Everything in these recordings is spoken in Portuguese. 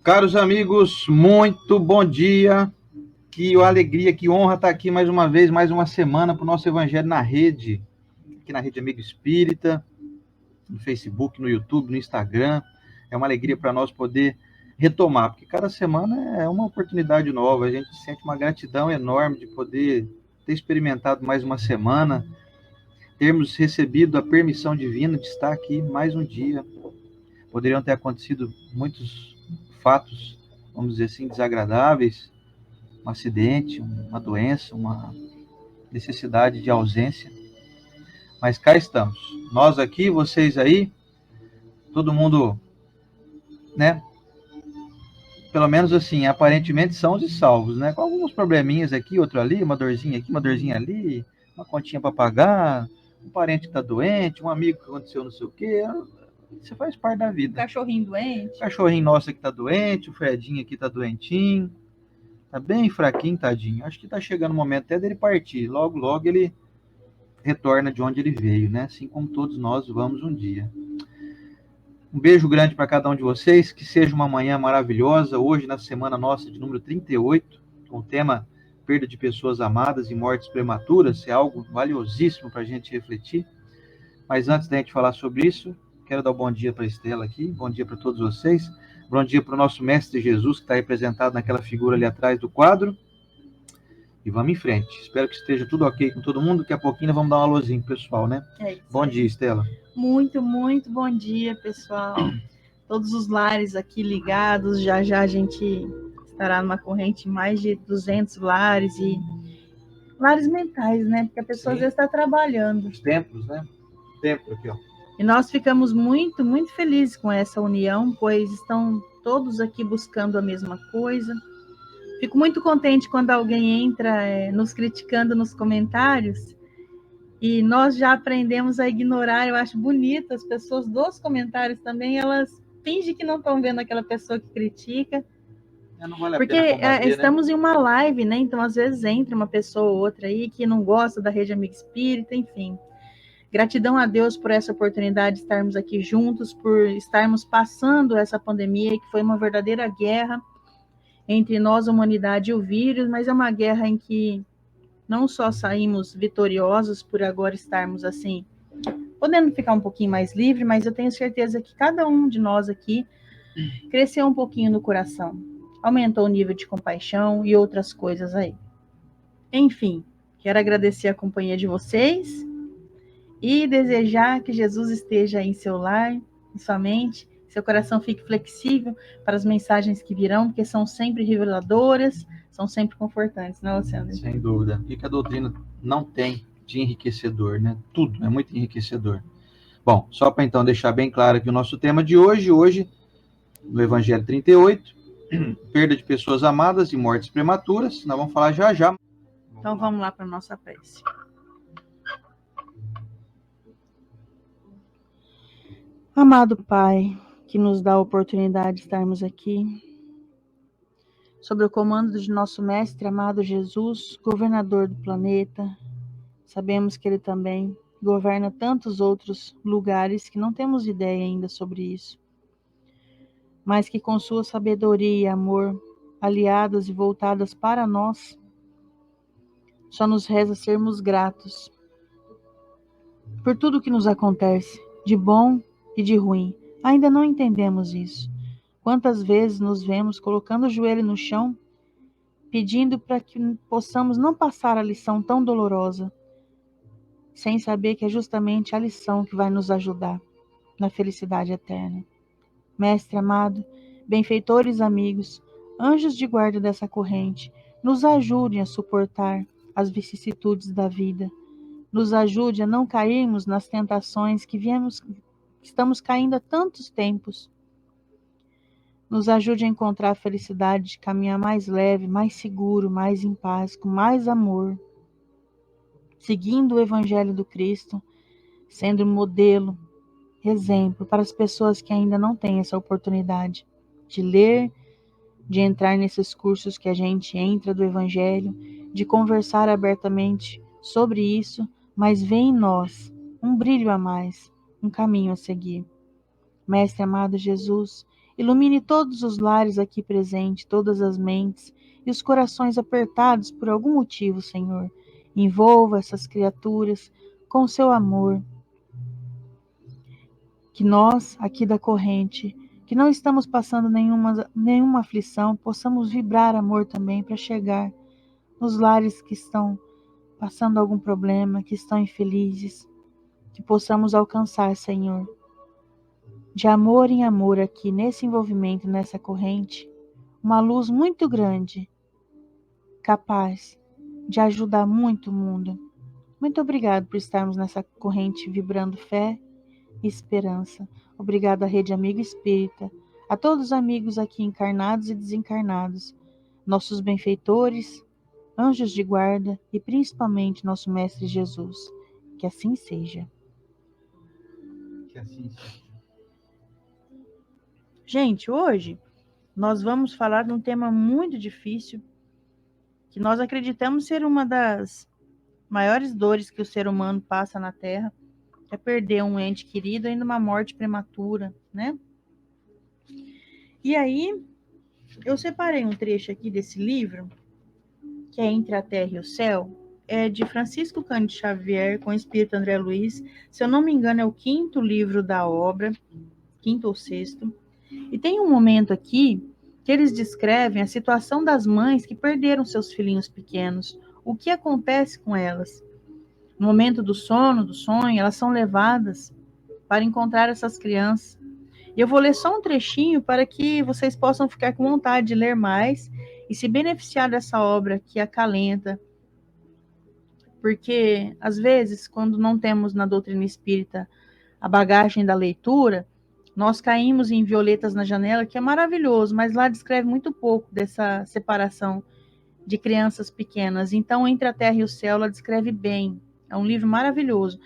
Caros amigos, muito bom dia. Que alegria, que honra estar aqui mais uma vez, mais uma semana para o nosso Evangelho na Rede, aqui na Rede Amigo Espírita, no Facebook, no YouTube, no Instagram. É uma alegria para nós poder retomar, porque cada semana é uma oportunidade nova. A gente sente uma gratidão enorme de poder ter experimentado mais uma semana, termos recebido a permissão divina de estar aqui mais um dia. Poderiam ter acontecido muitos fatos, vamos dizer assim, desagradáveis, um acidente, uma doença, uma necessidade de ausência, mas cá estamos. Nós aqui, vocês aí, todo mundo, né? Pelo menos assim, aparentemente são e salvos, né? Com alguns probleminhas aqui, outro ali, uma dorzinha aqui, uma dorzinha ali, uma continha para pagar, um parente que tá doente, um amigo que aconteceu não sei o quê. Isso faz parte da vida. Cachorrinho doente. O cachorrinho nosso aqui tá doente, o Fredinho aqui tá doentinho. Tá bem fraquinho, tadinho. Acho que tá chegando o momento até dele partir. Logo, logo ele retorna de onde ele veio, né? Assim como todos nós vamos um dia. Um beijo grande para cada um de vocês. Que seja uma manhã maravilhosa. Hoje, na semana nossa de número 38, com o tema perda de pessoas amadas e mortes prematuras. É algo valiosíssimo para a gente refletir. Mas antes da gente falar sobre isso, quero dar um bom dia para a Estela aqui. Bom dia para todos vocês. Bom dia para o nosso Mestre Jesus, que está representado naquela figura ali atrás do quadro. E vamos em frente. Espero que esteja tudo ok com todo mundo. Daqui a pouquinho nós vamos dar um alôzinho pro pessoal, né? Bom dia, Estela. Muito, muito bom dia, pessoal. Todos os lares aqui ligados. Já já a gente estará numa corrente mais de 200 lares e lares mentais, né? Porque a pessoa às vezes está trabalhando. Os templos, né? Templo aqui, ó. E nós ficamos muito, muito felizes com essa união, pois estão todos aqui buscando a mesma coisa. Fico muito contente quando alguém entra nos criticando nos comentários e nós já aprendemos a ignorar. Eu acho bonito as pessoas dos comentários também, elas fingem que não estão vendo aquela pessoa que critica. Não vale a porque pena combater, estamos né? em uma live, né? Então às vezes entra uma pessoa ou outra aí que não gosta da Rede Amigo Espírita, enfim. Gratidão a Deus por essa oportunidade de estarmos aqui juntos, por estarmos passando essa pandemia, que foi uma verdadeira guerra entre nós, a humanidade e o vírus, mas é uma guerra em que não só saímos vitoriosos por agora estarmos assim, podendo ficar um pouquinho mais livre, mas eu tenho certeza que cada um de nós aqui cresceu um pouquinho no coração, aumentou o nível de compaixão e outras coisas aí. Enfim, quero agradecer a companhia de vocês e desejar que Jesus esteja em seu lar, em sua mente, seu coração fique flexível para as mensagens que virão, porque são sempre reveladoras, são sempre confortantes, não é, Luciano? Sem dúvida. O que a doutrina não tem de enriquecedor, né? Tudo é muito enriquecedor. Bom, só para então deixar bem claro aqui o nosso tema de hoje, no Evangelho 38, perda de pessoas amadas e mortes prematuras. Nós vamos falar já já. Então vamos lá para a nossa prece. Amado Pai, que nos dá a oportunidade de estarmos aqui, sob o comando de nosso Mestre amado Jesus, governador do planeta, sabemos que Ele também governa tantos outros lugares que não temos ideia ainda sobre isso, mas que com sua sabedoria e amor, aliadas e voltadas para nós, só nos resta sermos gratos por tudo que nos acontece, de bom e de ruim. Ainda não entendemos isso. Quantas vezes nos vemos colocando o joelho no chão, pedindo para que possamos não passar a lição tão dolorosa, sem saber que é justamente a lição que vai nos ajudar na felicidade eterna. Mestre amado, benfeitores amigos, anjos de guarda dessa corrente, nos ajudem a suportar as vicissitudes da vida. Nos ajude a não cairmos nas tentações que estamos caindo há tantos tempos. Nos ajude a encontrar a felicidade de caminhar mais leve, mais seguro, mais em paz, com mais amor, seguindo o Evangelho do Cristo, sendo modelo, exemplo para as pessoas que ainda não têm essa oportunidade de ler, de entrar nesses cursos que a gente entra do Evangelho, de conversar abertamente sobre isso, mas vê em nós um brilho a mais, um caminho a seguir. Mestre amado Jesus, ilumine todos os lares aqui presentes, todas as mentes e os corações apertados por algum motivo, Senhor. Envolva essas criaturas com seu amor. Que nós, aqui da corrente, que não estamos passando nenhuma aflição, possamos vibrar amor também para chegar nos lares que estão passando algum problema, que estão infelizes, que possamos alcançar, Senhor, de amor em amor aqui, nesse envolvimento, nessa corrente, uma luz muito grande, capaz de ajudar muito o mundo. Muito obrigado por estarmos nessa corrente vibrando fé e esperança. Obrigado à Rede Amigo Espírita, a todos os amigos aqui encarnados e desencarnados, nossos benfeitores, anjos de guarda e principalmente nosso Mestre Jesus. Que assim seja. Que assim seja. Gente, hoje nós vamos falar de um tema muito difícil, que nós acreditamos ser uma das maiores dores que o ser humano passa na Terra, é perder um ente querido, ainda uma morte prematura, né? E aí, eu separei um trecho aqui desse livro, que é Entre a Terra e o Céu, é de Francisco Cândido Xavier, com o Espírito André Luiz. Se eu não me engano, é o 5º livro da obra, 5º ou 6º. E tem um momento aqui que eles descrevem a situação das mães que perderam seus filhinhos pequenos, o que acontece com elas. No momento do sono, do sonho, elas são levadas para encontrar essas crianças. E eu vou ler só um trechinho para que vocês possam ficar com vontade de ler mais e se beneficiar dessa obra que acalenta. Porque, às vezes, quando não temos na doutrina espírita a bagagem da leitura, nós caímos em Violetas na Janela, que é maravilhoso, mas lá descreve muito pouco dessa separação de crianças pequenas. Então, Entre a Terra e o Céu, ela descreve bem. É um livro maravilhoso.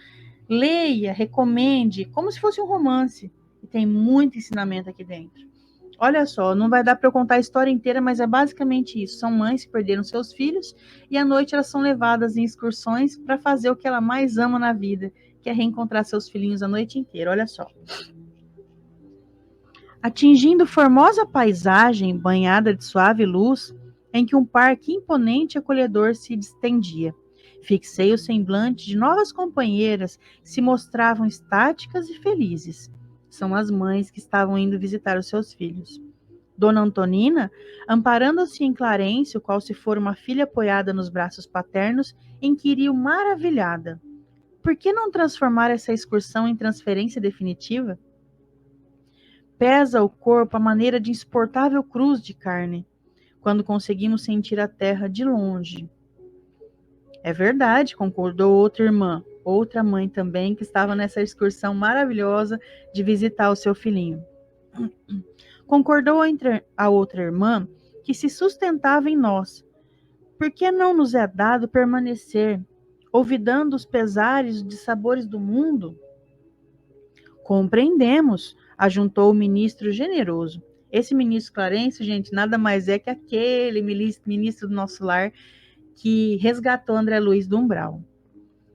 Leia, recomende, como se fosse um romance. E tem muito ensinamento aqui dentro. Olha só, não vai dar para eu contar a história inteira, mas é basicamente isso. São mães que perderam seus filhos e à noite elas são levadas em excursões para fazer o que ela mais ama na vida, que é reencontrar seus filhinhos a noite inteira. Olha só. Atingindo formosa paisagem banhada de suave luz, em que um parque imponente e acolhedor se estendia. Fixei o semblante de novas companheiras que se mostravam estáticas e felizes. São as mães que estavam indo visitar os seus filhos. Dona Antonina, amparando-se em Clarencio, qual se for uma filha apoiada nos braços paternos, inquiriu maravilhada: por que não transformar essa excursão em transferência definitiva? Pesa o corpo a maneira de insuportável cruz de carne, quando conseguimos sentir a terra de longe. É verdade, concordou outra irmã, outra mãe também, que estava nessa excursão maravilhosa de visitar o seu filhinho. Concordou a outra irmã que se sustentava em nós. Por que não nos é dado permanecer, olvidando os pesares e sabores do mundo? Compreendemos, ajuntou o ministro generoso. Esse ministro Clarencio, gente, nada mais é que aquele ministro do nosso lar que resgatou André Luiz do umbral.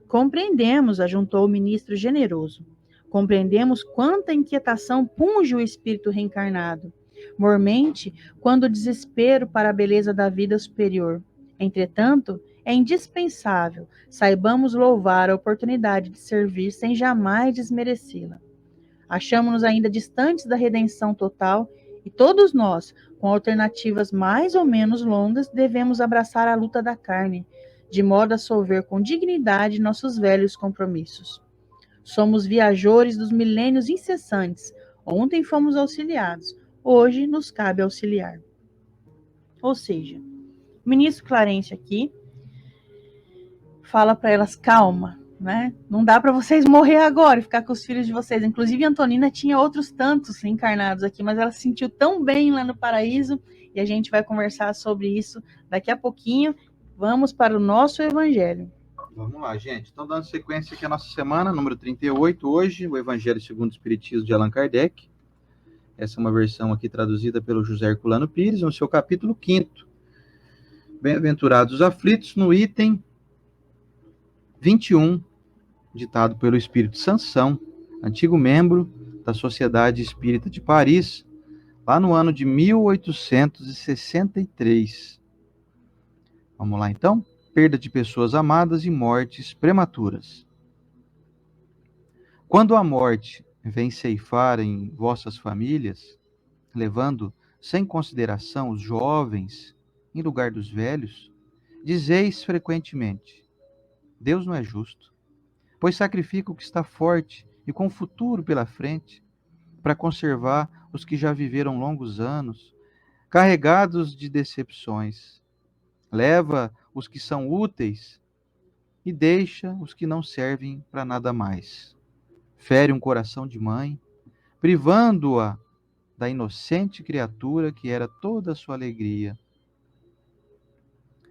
Compreendemos, ajuntou o ministro generoso. Compreendemos quanta inquietação punge o espírito reencarnado, mormente quando o desespero para a beleza da vida superior. Entretanto, É indispensável saibamos louvar a oportunidade de servir sem jamais desmerecê-la. Achamos-nos ainda distantes da redenção total e todos nós, com alternativas mais ou menos longas, devemos abraçar a luta da carne, de modo a solver com dignidade nossos velhos compromissos. Somos viajores dos milênios incessantes. Ontem fomos auxiliados, hoje nos cabe auxiliar. Ou seja, o ministro Clarence aqui fala para elas, calma, né? Não dá para vocês morrer agora e ficar com os filhos de vocês. Inclusive, a Antonina tinha outros tantos encarnados aqui, mas ela se sentiu tão bem lá no paraíso e a gente vai conversar sobre isso daqui a pouquinho. Vamos para o nosso evangelho. Vamos lá, gente. Então, dando sequência aqui a nossa semana, número 38, hoje, o Evangelho segundo o Espiritismo de Allan Kardec. Essa é uma versão aqui traduzida pelo José Herculano Pires, no seu capítulo 5º. Bem-aventurados os aflitos, no item 21, ditado pelo Espírito Sansão, antigo membro da Sociedade Espírita de Paris, lá no ano de 1863. Vamos lá, então? Perda de pessoas amadas e mortes prematuras. Quando a morte vem ceifar em vossas famílias, levando sem consideração os jovens em lugar dos velhos, dizeis frequentemente: Deus não é justo, pois sacrifica o que está forte e com futuro pela frente, para conservar os que já viveram longos anos, carregados de decepções. Leva os que são úteis e deixa os que não servem para nada mais. Fere um coração de mãe, privando-a da inocente criatura que era toda a sua alegria.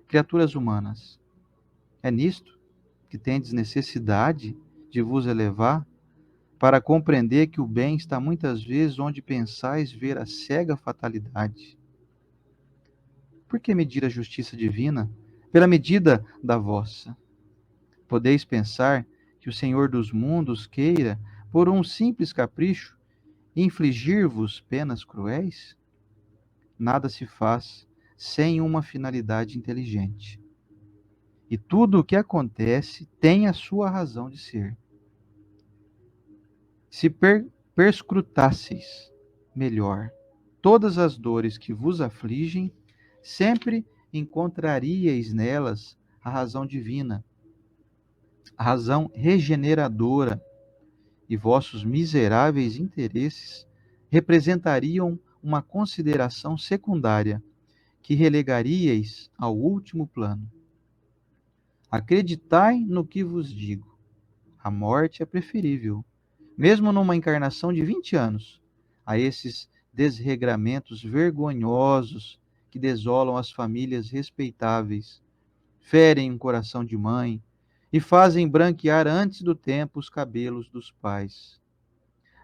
Criaturas humanas, é nisto que tendes necessidade de vos elevar, para compreender que o bem está muitas vezes onde pensais ver a cega fatalidade. Por que medir a justiça divina pela medida da vossa? Podeis pensar que o Senhor dos mundos queira, por um simples capricho, infligir-vos penas cruéis? Nada se faz sem uma finalidade inteligente. E tudo o que acontece tem a sua razão de ser. Se perscrutasseis melhor todas as dores que vos afligem, sempre encontraríeis nelas a razão divina, a razão regeneradora, e vossos miseráveis interesses representariam uma consideração secundária que relegaríeis ao último plano. Acreditai no que vos digo. A morte é preferível, mesmo numa encarnação de 20 anos, a esses desregramentos vergonhosos que desolam as famílias respeitáveis, ferem um coração de mãe e fazem branquear antes do tempo os cabelos dos pais.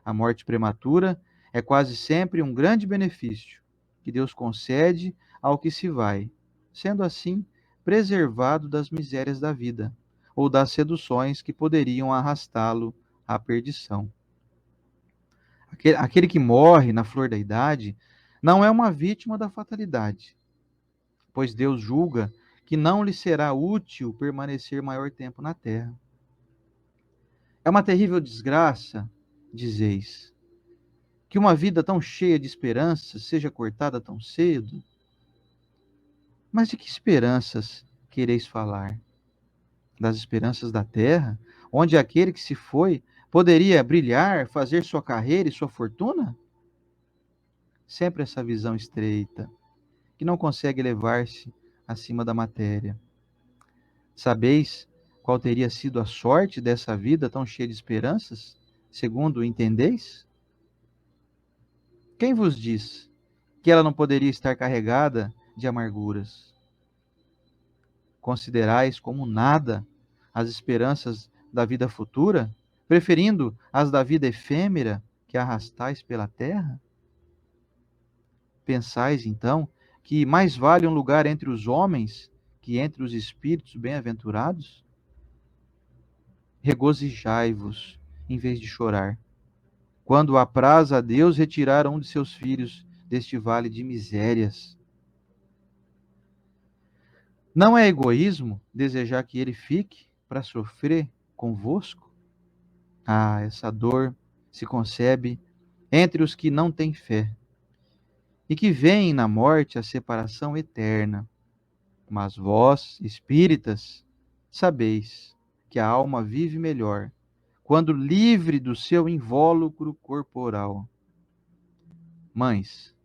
A morte prematura é quase sempre um grande benefício que Deus concede ao que se vai, sendo assim preservado das misérias da vida ou das seduções que poderiam arrastá-lo à perdição. Aquele que morre na flor da idade não é uma vítima da fatalidade, pois Deus julga que não lhe será útil permanecer maior tempo na terra. É uma terrível desgraça, dizeis, que uma vida tão cheia de esperanças seja cortada tão cedo. Mas de que esperanças quereis falar? Das esperanças da terra, onde aquele que se foi poderia brilhar, fazer sua carreira e sua fortuna? Sempre essa visão estreita, que não consegue elevar-se acima da matéria. Sabeis qual teria sido a sorte dessa vida tão cheia de esperanças, segundo entendeis? Quem vos diz que ela não poderia estar carregada de amarguras? Considerais como nada as esperanças da vida futura, preferindo as da vida efêmera que arrastais pela terra? Pensais, então, que mais vale um lugar entre os homens que entre os espíritos bem-aventurados? Regozijai-vos, em vez de chorar, quando apraz a Deus retirar um de seus filhos deste vale de misérias. Não é egoísmo desejar que ele fique para sofrer convosco? Ah, essa dor se concebe entre os que não têm fé e que veem na morte a separação eterna. Mas vós, espíritas, sabeis que a alma vive melhor quando livre do seu invólucro corporal. Mães,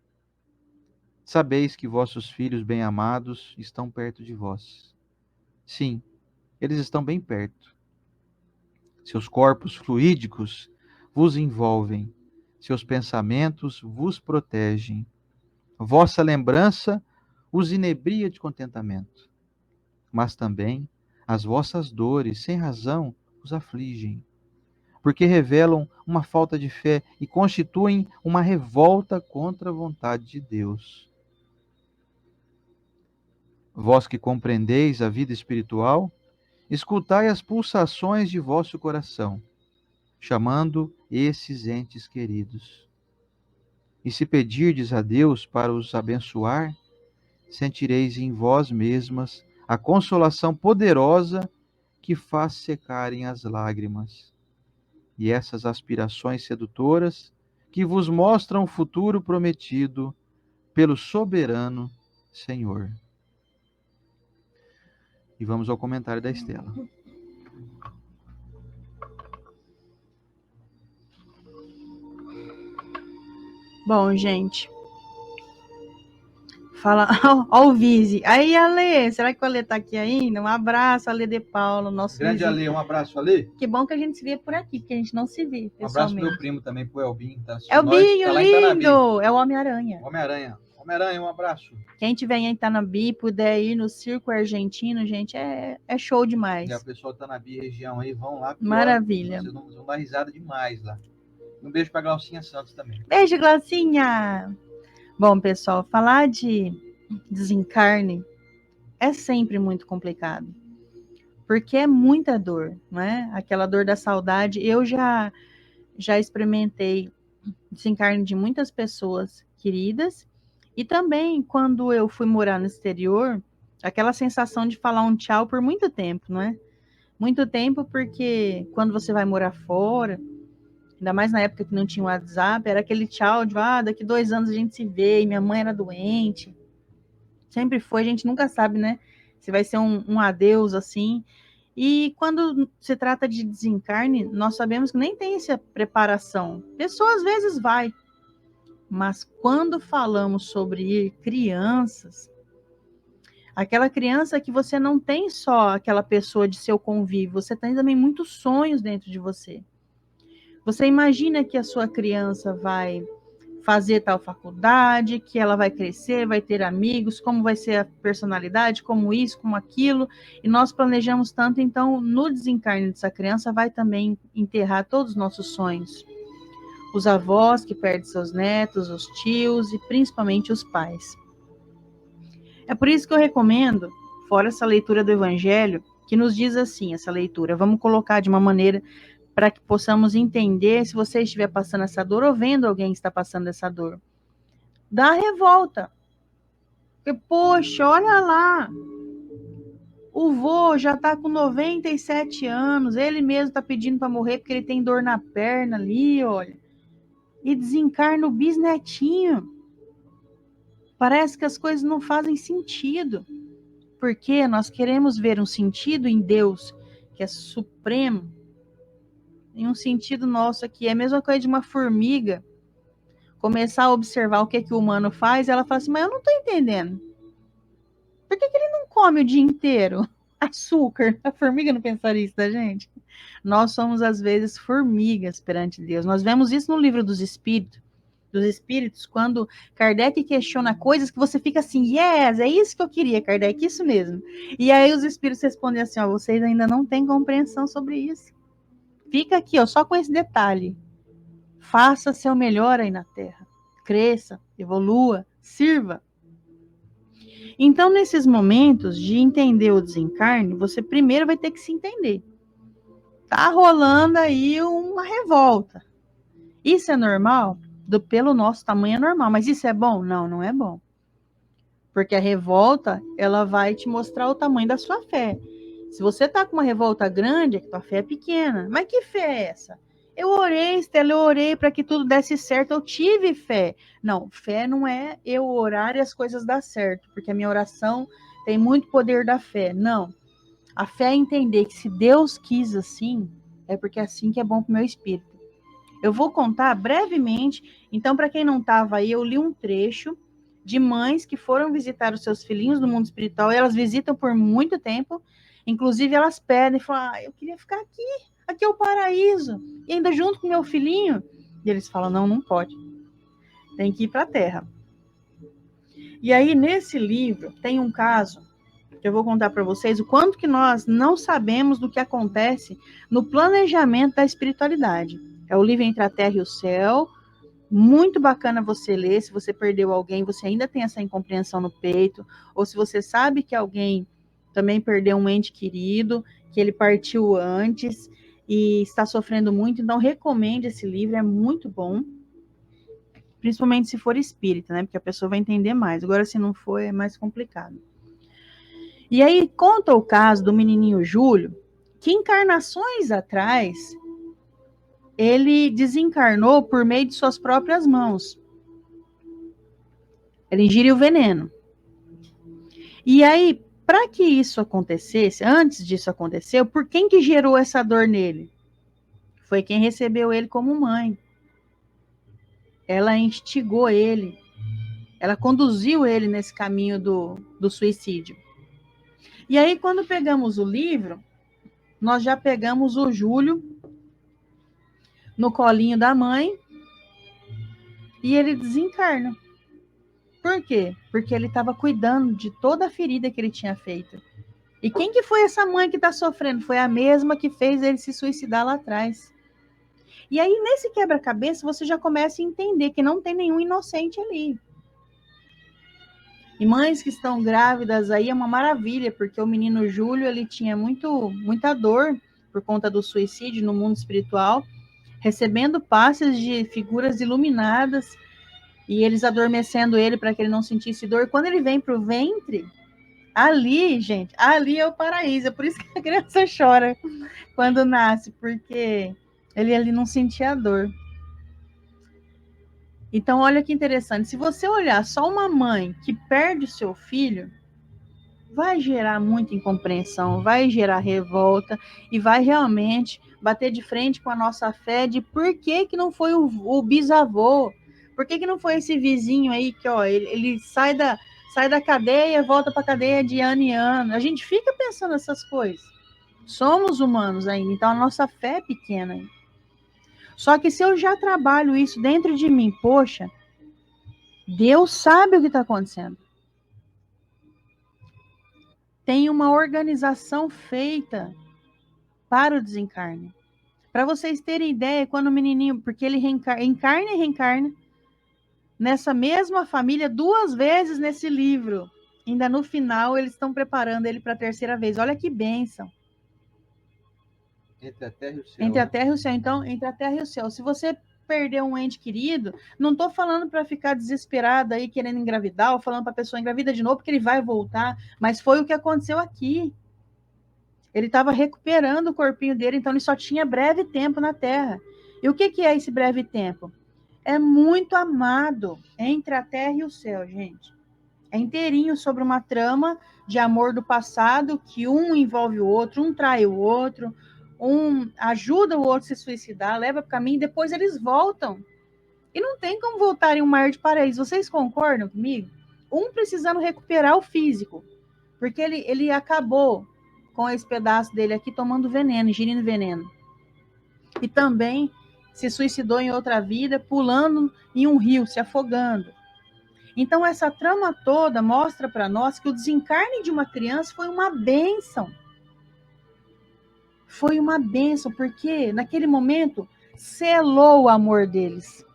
sabeis que vossos filhos bem-amados estão perto de vós. Sim, eles estão bem perto. Seus corpos fluídicos vos envolvem, seus pensamentos vos protegem. Vossa lembrança os inebria de contentamento, mas também as vossas dores, sem razão, os afligem, porque revelam uma falta de fé e constituem uma revolta contra a vontade de Deus. Vós que compreendeis a vida espiritual, escutai as pulsações de vosso coração, chamando esses entes queridos. E se pedirdes a Deus para os abençoar, sentireis em vós mesmas a consolação poderosa que faz secarem as lágrimas. E essas aspirações sedutoras que vos mostram o futuro prometido pelo soberano Senhor. E vamos ao comentário da Estela. Bom, gente. Fala, ó o Vise. Aí, Ale, será que o Ale tá aqui ainda? Um abraço, Ale de Paulo, nosso Grande vizinho. Ale, um abraço, Ale. Que bom que a gente se vê por aqui, porque a gente não se vê Um abraço pro pessoalmente. meu primo também, pro Elbinho. Tá? Elbinho, tá lá em Tanabi. lindo! É o Homem-Aranha. Homem-Aranha. Homem-Aranha, um abraço. Quem tiver em Tanabi, puder ir no Circo Argentino, gente, é show demais. E a pessoa de Tanabi, região aí, vão lá. Maravilha. Vocês vão dar risada demais lá. Um beijo pra Glaucinha Santos também. Beijo, Glaucinha! Bom, pessoal, falar de desencarne é sempre muito complicado, porque é muita dor, não é? Aquela dor da saudade. Eu já experimentei desencarne de muitas pessoas queridas, e também quando eu fui morar no exterior, aquela sensação de falar um tchau por muito tempo, não é? Muito tempo, porque quando você vai morar fora, ainda mais na época que não tinha WhatsApp, era aquele tchau de, daqui 2 anos a gente se vê, e minha mãe era doente. Sempre foi, a gente nunca sabe, né? Se vai ser um adeus assim. E quando se trata de desencarne, nós sabemos que nem tem essa preparação. Pessoa às vezes vai. Mas quando falamos sobre crianças, aquela criança que você não tem só aquela pessoa de seu convívio, você tem também muitos sonhos dentro de você. Você imagina que a sua criança vai fazer tal faculdade, que ela vai crescer, vai ter amigos, como vai ser a personalidade, como isso, como aquilo, e nós planejamos tanto, então no desencarne dessa criança vai também enterrar todos os nossos sonhos. Os avós que perdem seus netos, os tios e principalmente os pais. É por isso que eu recomendo, fora essa leitura do Evangelho, que nos diz assim, essa leitura, vamos colocar de uma maneira para que possamos entender se você estiver passando essa dor ou vendo alguém que está passando essa dor. Dá revolta. Porque, poxa, olha lá, o vô já está com 97 anos, ele mesmo está pedindo para morrer porque ele tem dor na perna ali, olha. E desencarna o bisnetinho. Parece que as coisas não fazem sentido. Porque nós queremos ver um sentido em Deus, que é supremo, em um sentido nosso aqui. É a mesma coisa de uma formiga começar a observar o que o humano faz, ela fala assim, mas eu não estou entendendo. Por que ele não come o dia inteiro açúcar? A formiga não pensaria isso da gente? Nós somos, às vezes, formigas perante Deus. Nós vemos isso no livro dos Espíritos, quando Kardec questiona coisas que você fica assim, yes, é isso que eu queria, Kardec, isso mesmo. E aí os Espíritos respondem assim, vocês ainda não têm compreensão sobre isso. Fica aqui, só com esse detalhe. Faça seu melhor aí na Terra. Cresça, evolua, sirva. Então, nesses momentos de entender o desencarne, você primeiro vai ter que se entender. Tá rolando aí uma revolta. Isso é normal? Pelo nosso tamanho é normal, mas isso é bom? Não, não é bom. Porque a revolta, ela vai te mostrar o tamanho da sua fé. Se você tá com uma revolta grande, é que tua fé é pequena. Mas que fé é essa? Eu orei, Estela, eu orei para que tudo desse certo, eu tive fé. Não, fé não é eu orar e as coisas dar certo, porque a minha oração tem muito poder da fé. Não. A fé é entender que se Deus quis assim, é porque é assim que é bom para o meu espírito. Eu vou contar brevemente. Então, para quem não estava aí, eu li um trecho de mães que foram visitar os seus filhinhos no mundo espiritual, e elas visitam por muito tempo. Inclusive, elas pedem, falam, eu queria ficar aqui é o paraíso, e ainda junto com meu filhinho. E eles falam, não pode, tem que ir para a Terra. E aí, nesse livro, tem um caso, que eu vou contar para vocês, o quanto que nós não sabemos do que acontece no planejamento da espiritualidade. É o livro Entre a Terra e o Céu, muito bacana você ler. Se você perdeu alguém, você ainda tem essa incompreensão no peito, ou se você sabe que alguém também perdeu um ente querido, que ele partiu antes e está sofrendo muito, então recomende esse livro, é muito bom, principalmente se for espírita, né? Porque a pessoa vai entender mais. Agora, se não for, é mais complicado. E aí conta o caso do menininho Júlio, que encarnações atrás ele desencarnou por meio de suas próprias mãos. Ele ingeriu veneno. E aí, para que isso acontecesse, antes disso acontecer, por quem que gerou essa dor nele? Foi quem recebeu ele como mãe. Ela instigou ele, ela conduziu ele nesse caminho do suicídio. E aí, quando pegamos o livro, nós já pegamos o Júlio no colinho da mãe e ele desencarna. Por quê? Porque ele estava cuidando de toda a ferida que ele tinha feito. E quem que foi essa mãe que está sofrendo? Foi a mesma que fez ele se suicidar lá atrás. E aí, nesse quebra-cabeça, você já começa a entender que não tem nenhum inocente ali. E mães que estão grávidas aí é uma maravilha, porque o menino Júlio, ele tinha muita dor por conta do suicídio no mundo espiritual, recebendo passes de figuras iluminadas e eles adormecendo ele para que ele não sentisse dor. Quando ele vem para o ventre, ali, gente, ali é o paraíso. É por isso que a criança chora quando nasce, porque ele ali não sentia dor. Então, olha que interessante. Se você olhar só uma mãe que perde o seu filho, vai gerar muita incompreensão, vai gerar revolta e vai realmente bater de frente com a nossa fé de por que não foi o bisavô, por que não foi esse vizinho aí que ó, ele sai da cadeia, volta para a cadeia de ano em ano. A gente fica pensando essas coisas. Somos humanos ainda, então a nossa fé é pequena ainda. Só que se eu já trabalho isso dentro de mim, poxa, Deus sabe o que está acontecendo. Tem uma organização feita para o desencarne. Para vocês terem ideia, quando o menininho, porque ele encarna e reencarna nessa mesma família 2 vezes nesse livro. Ainda no final, eles estão preparando ele para a 3ª vez. Olha que bênção. Entre a terra e o céu. Entre a terra e o céu. Então, entre a terra e o céu. Se você perdeu um ente querido, não estou falando para ficar desesperada aí querendo engravidar, ou falando para a pessoa engravida de novo, porque ele vai voltar, mas foi o que aconteceu aqui. Ele estava recuperando o corpinho dele, então ele só tinha breve tempo na Terra. E o que é esse breve tempo? É muito amado entre a Terra e o céu, gente. É inteirinho sobre uma trama de amor do passado, que um envolve o outro, um trai o outro, um ajuda o outro a se suicidar, leva para o caminho, depois eles voltam. E não tem como voltar em um mar de paraíso. Vocês concordam comigo? Um precisando recuperar o físico, porque ele acabou com esse pedaço dele aqui tomando veneno, ingerindo veneno. E também se suicidou em outra vida, pulando em um rio, se afogando. Então, essa trama toda mostra para nós que o desencarne de uma criança foi uma bênção. Foi uma bênção, porque naquele momento selou o amor deles.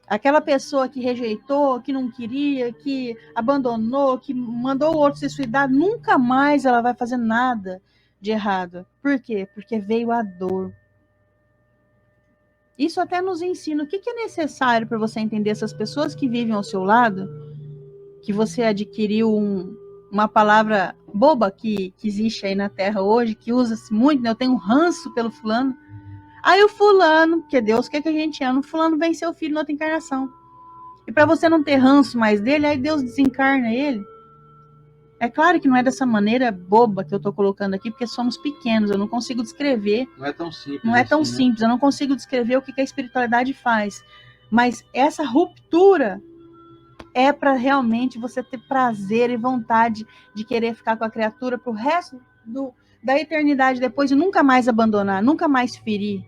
Aquela pessoa que rejeitou, que não queria, que abandonou, que mandou o outro se suicidar, nunca mais ela vai fazer nada de errado. Por quê? Porque veio a dor. Isso até nos ensina o que é necessário para você entender essas pessoas que vivem ao seu lado, que você adquiriu uma palavra boba que existe aí na Terra hoje, que usa-se muito, né? Eu tenho um ranço pelo fulano. Aí o fulano, que Deus quer que a gente ama, o fulano venceu o filho na outra encarnação. E para você não ter ranço mais dele, aí Deus desencarna ele. É claro que não é dessa maneira boba que eu estou colocando aqui, porque somos pequenos, eu não consigo descrever. Não é tão simples. Não é tão assim, simples, eu não consigo descrever o que a espiritualidade faz. Mas essa ruptura é para realmente você ter prazer e vontade de querer ficar com a criatura para o resto da eternidade depois e nunca mais abandonar, nunca mais ferir.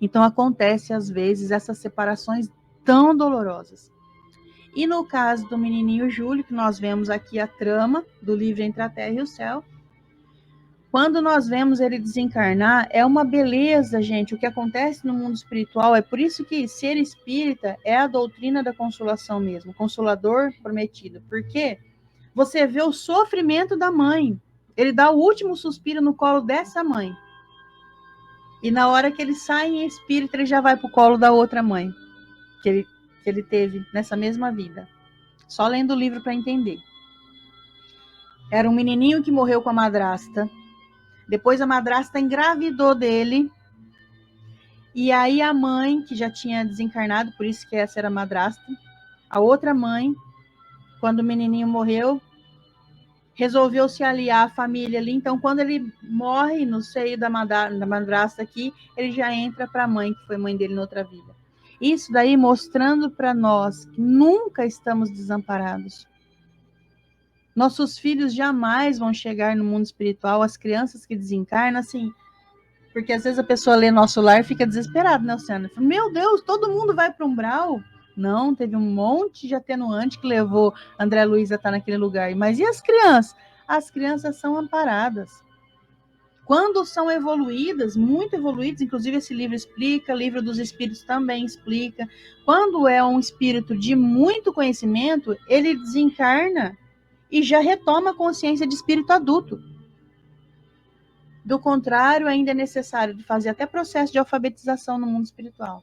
Então acontece às vezes essas separações tão dolorosas. E no caso do menininho Júlio, que nós vemos aqui a trama do livro Entre a Terra e o Céu, quando nós vemos ele desencarnar, é uma beleza, gente, o que acontece no mundo espiritual. É por isso que ser espírita é a doutrina da consolação mesmo, consolador prometido. Porque você vê o sofrimento da mãe. Ele dá o último suspiro no colo dessa mãe. E na hora que ele sai em espírito, ele já vai para o colo da outra mãe, que ele teve nessa mesma vida. Só lendo o livro para entender. Era um menininho que morreu com a madrasta. Depois a madrasta engravidou dele. E aí a mãe, que já tinha desencarnado, por isso que essa era a madrasta, a outra mãe, quando o menininho morreu, resolveu se aliar à família ali. Então, quando ele morre no seio da madrasta aqui, ele já entra para a mãe, que foi mãe dele na outra vida. Isso daí mostrando para nós que nunca estamos desamparados. Nossos filhos jamais vão chegar no mundo espiritual, as crianças que desencarnam, assim, porque às vezes a pessoa lê Nosso Lar e fica desesperada, né, Luciana? Meu Deus, todo mundo vai para o umbral? Não, teve um monte de atenuante que levou André Luiz a estar naquele lugar. Mas e as crianças? As crianças são amparadas. Quando são evoluídas, muito evoluídas, inclusive esse livro explica, o livro dos espíritos também explica. Quando é um espírito de muito conhecimento, ele desencarna e já retoma a consciência de espírito adulto. Do contrário, ainda é necessário de fazer até processo de alfabetização no mundo espiritual.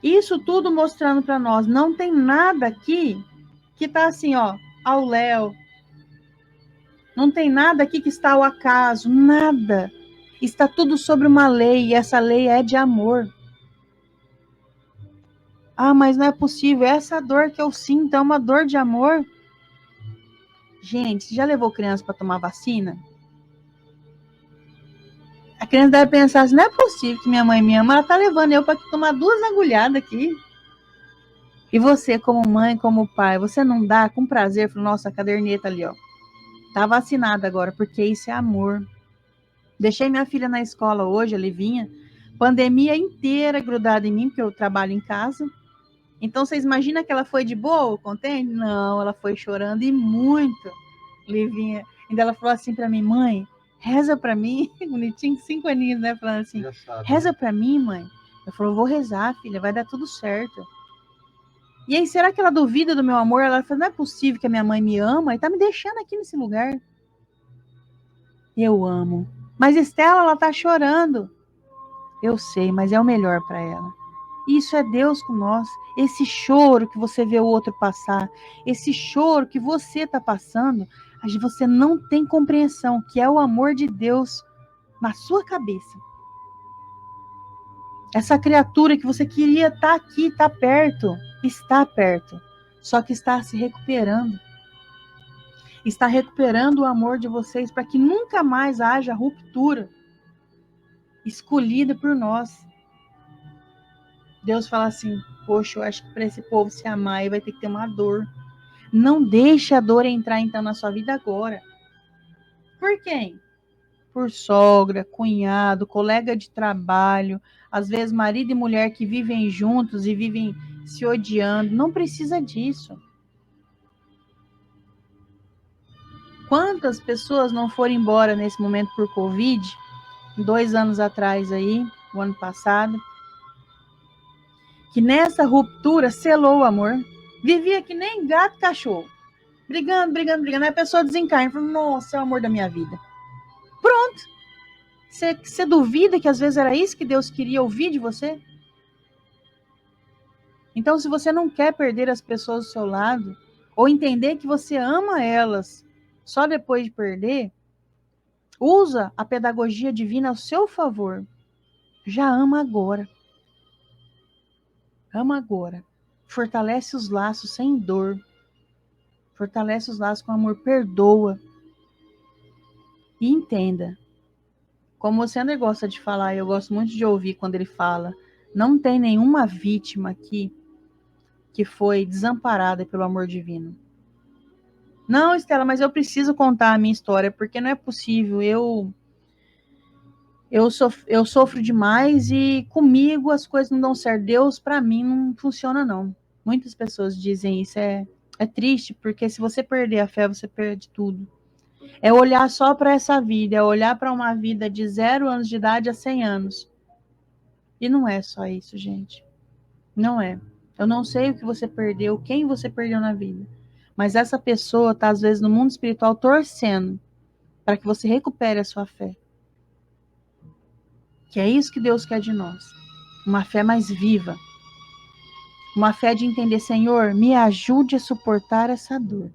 Isso tudo mostrando para nós, não tem nada aqui que está assim, ó, ao léu. Não tem nada aqui que está ao acaso, nada. Está tudo sobre uma lei, e essa lei é de amor. Ah, mas não é possível, essa dor que eu sinto é uma dor de amor. Gente, você já levou criança para tomar vacina? A criança deve pensar assim, não é possível que minha mãe me ama, ela tá levando eu para tomar 2 agulhadas aqui. E você, como mãe, como pai, você não dá com prazer, fala, nossa, a caderneta ali, ó, tá vacinada agora, porque isso é amor. Deixei minha filha na escola hoje, a Livinha, pandemia inteira grudada em mim, porque eu trabalho em casa. Então, vocês imaginam que ela foi de boa, contente? Não, ela foi chorando e muito, Livinha. Ainda ela falou assim para mim, mãe, reza para mim, bonitinho, 5 aninhos, né? Falando assim, reza para mim, mãe. Eu falei, vou rezar, filha, vai dar tudo certo. E aí, será que ela duvida do meu amor? Ela falou, não é possível que a minha mãe me ama e tá me deixando aqui nesse lugar. Eu amo. Mas Estela, ela tá chorando. Eu sei, mas é o melhor para ela. Isso é Deus com nós. Esse choro que você vê o outro passar, esse choro que você está passando, você não tem compreensão, que é o amor de Deus na sua cabeça. Essa criatura que você queria estar aqui, está perto, está perto, só que está se recuperando. Está recuperando o amor de vocês para que nunca mais haja ruptura escolhida por nós. Deus fala assim, poxa, eu acho que para esse povo se amar, aí vai ter que ter uma dor. Não deixe a dor entrar, então, na sua vida agora. Por quem? Por sogra, cunhado, colega de trabalho, às vezes marido e mulher que vivem juntos e vivem se odiando. Não precisa disso. Quantas pessoas não foram embora nesse momento por Covid? 2 anos atrás aí, o ano passado. Que nessa ruptura selou o amor. Vivia que nem gato e cachorro. Brigando. Aí a pessoa desencarna. Fala, nossa, é o amor da minha vida. Pronto. Você duvida que às vezes era isso que Deus queria ouvir de você? Então, se você não quer perder as pessoas do seu lado, ou entender que você ama elas só depois de perder, usa a pedagogia divina ao seu favor. Já ama agora. Ama agora. Fortalece os laços sem dor. Fortalece os laços com amor. Perdoa. E entenda. Como o Sander gosta de falar, eu gosto muito de ouvir quando ele fala, não tem nenhuma vítima aqui que foi desamparada pelo amor divino. Não, Estela, mas eu preciso contar a minha história, porque não é possível. Eu sofro demais e comigo as coisas não dão certo. Deus, para mim, não funciona, não. Muitas pessoas dizem isso. É triste, porque se você perder a fé, você perde tudo. É olhar só para essa vida, é olhar para uma vida de 0 anos de idade a 100 anos. E não é só isso, gente. Não é. Eu não sei o que você perdeu, quem você perdeu na vida. Mas essa pessoa está, às vezes, no mundo espiritual torcendo para que você recupere a sua fé. Que é isso que Deus quer de nós. Uma fé mais viva. Uma fé de entender, Senhor, me ajude a suportar essa dor.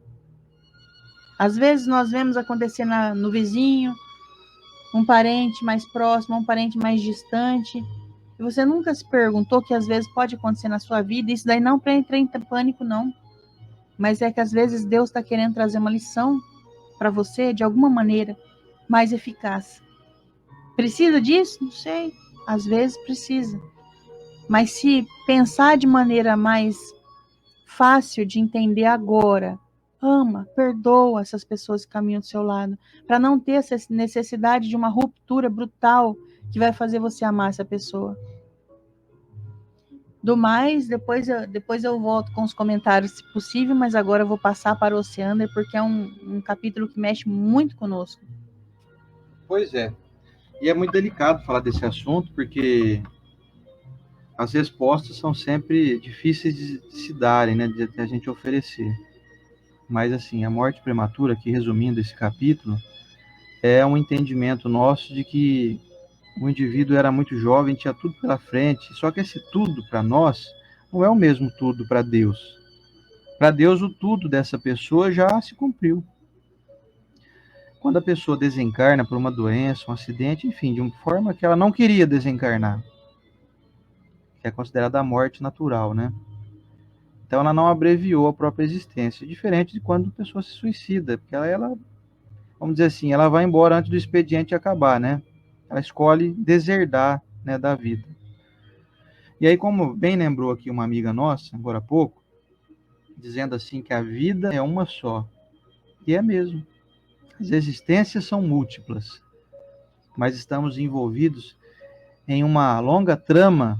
Às vezes nós vemos acontecer no vizinho, um parente mais próximo, um parente mais distante. E você nunca se perguntou que às vezes pode acontecer na sua vida. Isso daí não para entrar em pânico, não. Mas é que às vezes Deus está querendo trazer uma lição para você, de alguma maneira, mais eficaz. Precisa disso? Não sei. Às vezes precisa. Mas se pensar de maneira mais fácil de entender agora, ama, perdoa essas pessoas que caminham do seu lado, para não ter essa necessidade de uma ruptura brutal que vai fazer você amar essa pessoa. Do mais, depois eu volto com os comentários, se possível, mas agora eu vou passar para o Oceander, porque é um capítulo que mexe muito conosco. Pois é. E é muito delicado falar desse assunto, porque as respostas são sempre difíceis de se darem, né, de a gente oferecer. Mas, assim, a morte prematura, aqui resumindo esse capítulo, é um entendimento nosso de que o indivíduo era muito jovem, tinha tudo pela frente, só que esse tudo para nós não é o mesmo tudo para Deus. Para Deus, o tudo dessa pessoa já se cumpriu. Quando a pessoa desencarna por uma doença, um acidente, enfim, de uma forma que ela não queria desencarnar, que é considerada a morte natural, né? Então ela não abreviou a própria existência, diferente de quando a pessoa se suicida, porque ela, vamos dizer assim, ela vai embora antes do expediente acabar, né? Ela escolhe deserdar, né, da vida. E aí, como bem lembrou aqui uma amiga nossa, agora há pouco, dizendo assim que a vida é uma só. E é mesmo. As existências são múltiplas, mas estamos envolvidos em uma longa trama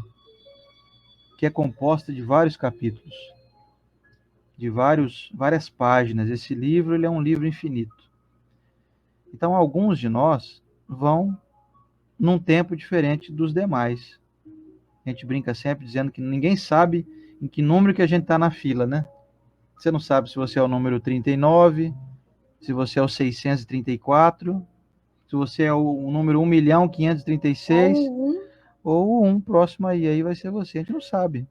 que é composta de vários capítulos, de várias páginas. Esse livro, ele é um livro infinito. Então, alguns de nós vão num tempo diferente dos demais. A gente brinca sempre dizendo que ninguém sabe em que número que a gente está na fila, né? Você não sabe se você é o número 39, se você é o 634, se você é o número 1.536, ou o 1 próximo aí vai ser você. A gente não sabe.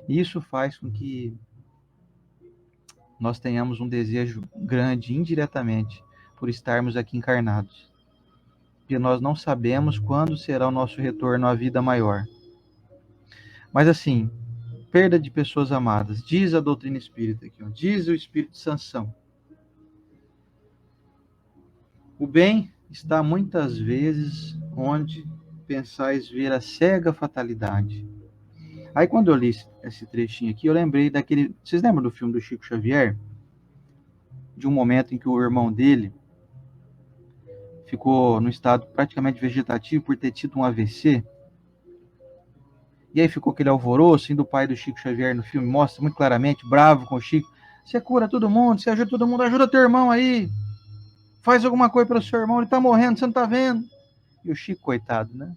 Isso faz com que nós tenhamos um desejo grande, indiretamente, por estarmos aqui encarnados. Porque nós não sabemos quando será o nosso retorno à vida maior. Mas assim, perda de pessoas amadas, diz a doutrina espírita aqui, ó, diz o Espírito de Sansão. O bem está muitas vezes onde pensais ver a cega fatalidade. Aí quando eu li esse trechinho aqui, eu lembrei daquele... Vocês lembram do filme do Chico Xavier? De um momento em que o irmão dele ficou no estado praticamente vegetativo por ter tido um AVC. E aí ficou aquele alvoroço, e do pai do Chico Xavier no filme mostra muito claramente, bravo com o Chico. Você cura todo mundo, você ajuda todo mundo, ajuda teu irmão aí. Faz alguma coisa pelo seu irmão, ele tá morrendo, você não tá vendo. E o Chico, coitado, né?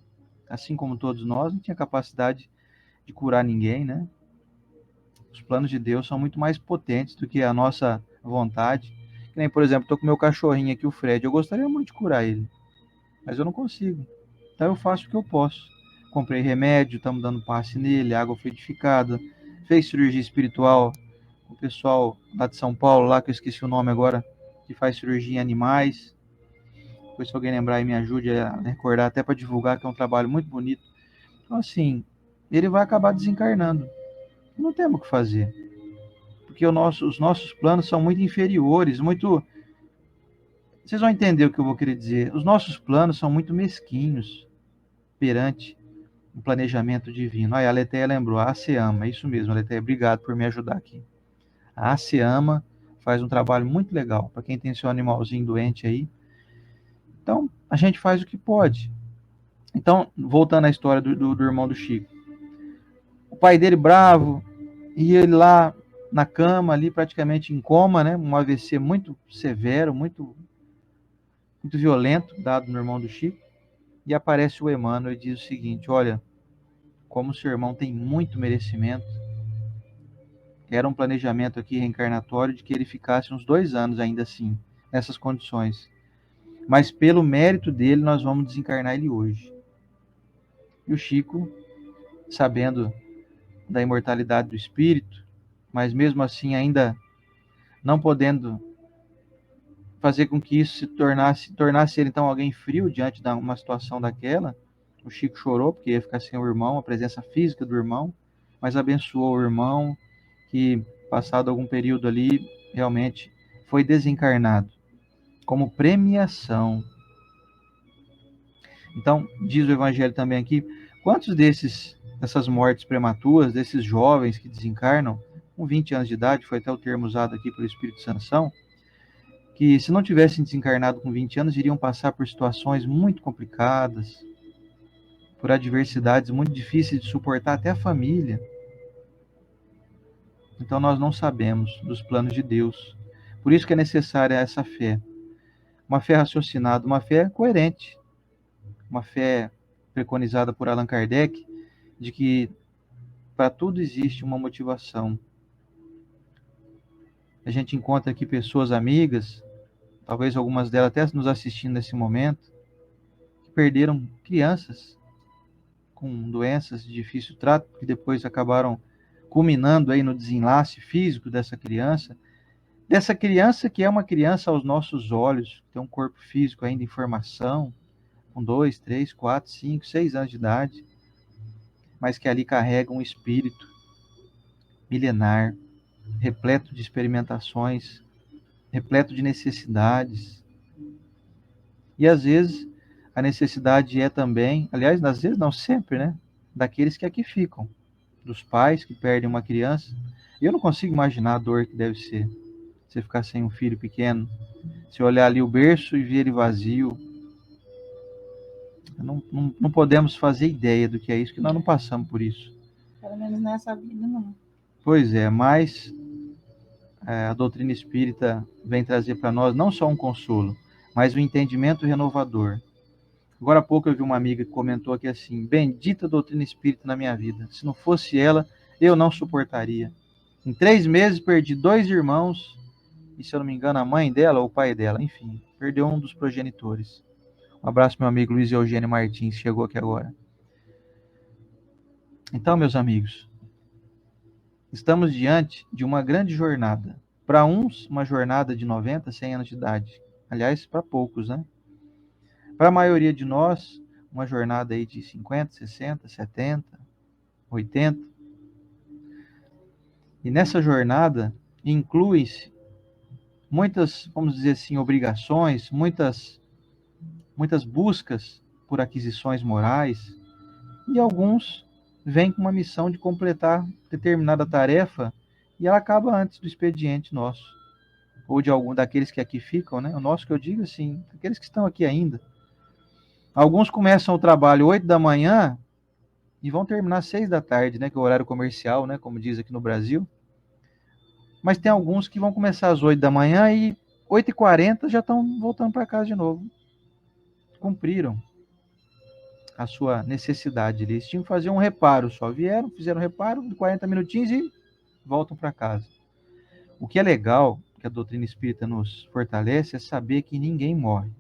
Assim como todos nós, não tinha capacidade de curar ninguém, né? Os planos de Deus são muito mais potentes do que a nossa vontade. Que nem, por exemplo, estou com meu cachorrinho aqui, o Fred. Eu gostaria muito de curar ele, mas eu não consigo. Então eu faço o que eu posso. Comprei remédio, estamos dando passe nele, água fluidificada, fez cirurgia espiritual com o pessoal lá de São Paulo, lá que eu esqueci o nome agora, que faz cirurgia em animais. Depois, se alguém lembrar aí, me ajude a recordar, até para divulgar, que é um trabalho muito bonito. Então, assim, ele vai acabar desencarnando. Não temos o que fazer. Porque os nossos planos são muito inferiores, muito... Vocês vão entender o que eu vou querer dizer. Os nossos planos são muito mesquinhos perante o planejamento divino. Aí a Letéia lembrou, a ASEAMA, é isso mesmo, Letéia, obrigado por me ajudar aqui. A ASEAMA faz um trabalho muito legal para quem tem seu animalzinho doente aí. Então, a gente faz o que pode. Então, voltando à história do irmão do Chico. O pai dele bravo, e ele lá na cama, ali praticamente em coma, né? Um AVC muito severo, muito violento, dado no irmão do Chico. E aparece o Emmanuel e diz o seguinte: olha, como seu irmão tem muito merecimento, era um planejamento aqui reencarnatório de que ele ficasse uns 2 anos ainda assim, nessas condições. Mas pelo mérito dele, nós vamos desencarnar ele hoje. E o Chico, sabendo da imortalidade do espírito, mas mesmo assim ainda não podendo fazer com que isso tornasse ele então alguém frio diante de uma situação daquela, o Chico chorou porque ia ficar sem o irmão, a presença física do irmão, mas abençoou o irmão, que passado algum período ali, realmente foi desencarnado, como premiação. Então, diz o Evangelho também aqui, quantos dessas mortes prematuras, desses jovens que desencarnam, com 20 anos de idade, foi até o termo usado aqui pelo Espírito Santo, que se não tivessem desencarnado com 20 anos, iriam passar por situações muito complicadas, por adversidades muito difíceis de suportar até a família. Então nós não sabemos dos planos de Deus. Por isso que é necessária essa fé. Uma fé raciocinada, uma fé coerente. Uma fé preconizada por Allan Kardec, de que para tudo existe uma motivação. A gente encontra aqui pessoas amigas, talvez algumas delas até nos assistindo nesse momento, que perderam crianças com doenças de difícil trato, que depois acabaram culminando aí no desenlace físico dessa criança que é uma criança aos nossos olhos, tem um corpo físico ainda em formação, com 2, 3, 4, 5, 6 anos de idade, mas que ali carrega um espírito milenar, repleto de experimentações, repleto de necessidades. E às vezes a necessidade é também, aliás, às vezes não sempre, né? Daqueles que aqui ficam, dos pais que perdem uma criança. E eu não consigo imaginar a dor que deve ser você ficar sem um filho pequeno, se olhar ali o berço e ver ele vazio. Não podemos fazer ideia do que é isso, que nós não passamos por isso. Pelo menos nessa vida, não. Pois é, mas a doutrina espírita vem trazer para nós não só um consolo, mas um entendimento renovador. Agora há pouco eu vi uma amiga que comentou aqui assim: bendita doutrina espírita na minha vida. Se não fosse ela, eu não suportaria. Em 3 meses perdi 2 irmãos, e se eu não me engano, a mãe dela ou o pai dela, enfim, perdeu um dos progenitores. Um abraço, meu amigo Luiz Eugênio Martins, chegou aqui agora. Então, meus amigos, estamos diante de uma grande jornada. Para uns, uma jornada de 90, 100 anos de idade. Aliás, para poucos, né? Para a maioria de nós, uma jornada aí de 50, 60, 70, 80. E nessa jornada incluem-se muitas, vamos dizer assim, obrigações, muitas buscas por aquisições morais, e alguns vêm com uma missão de completar determinada tarefa e ela acaba antes do expediente nosso, ou de algum daqueles que aqui ficam, né? O nosso que eu digo assim, aqueles que estão aqui ainda. Alguns começam o trabalho 8 da manhã e vão terminar 6 da tarde, né? Que é o horário comercial, né? Como diz aqui no Brasil. Mas tem alguns que vão começar às 8 da manhã e 8h40 já estão voltando para casa de novo. Cumpriram a sua necessidade. Eles tinham que fazer um reparo só. Vieram, fizeram um reparo de 40 minutinhos e voltam para casa. O que é legal, que a doutrina espírita nos fortalece, é saber que ninguém morre.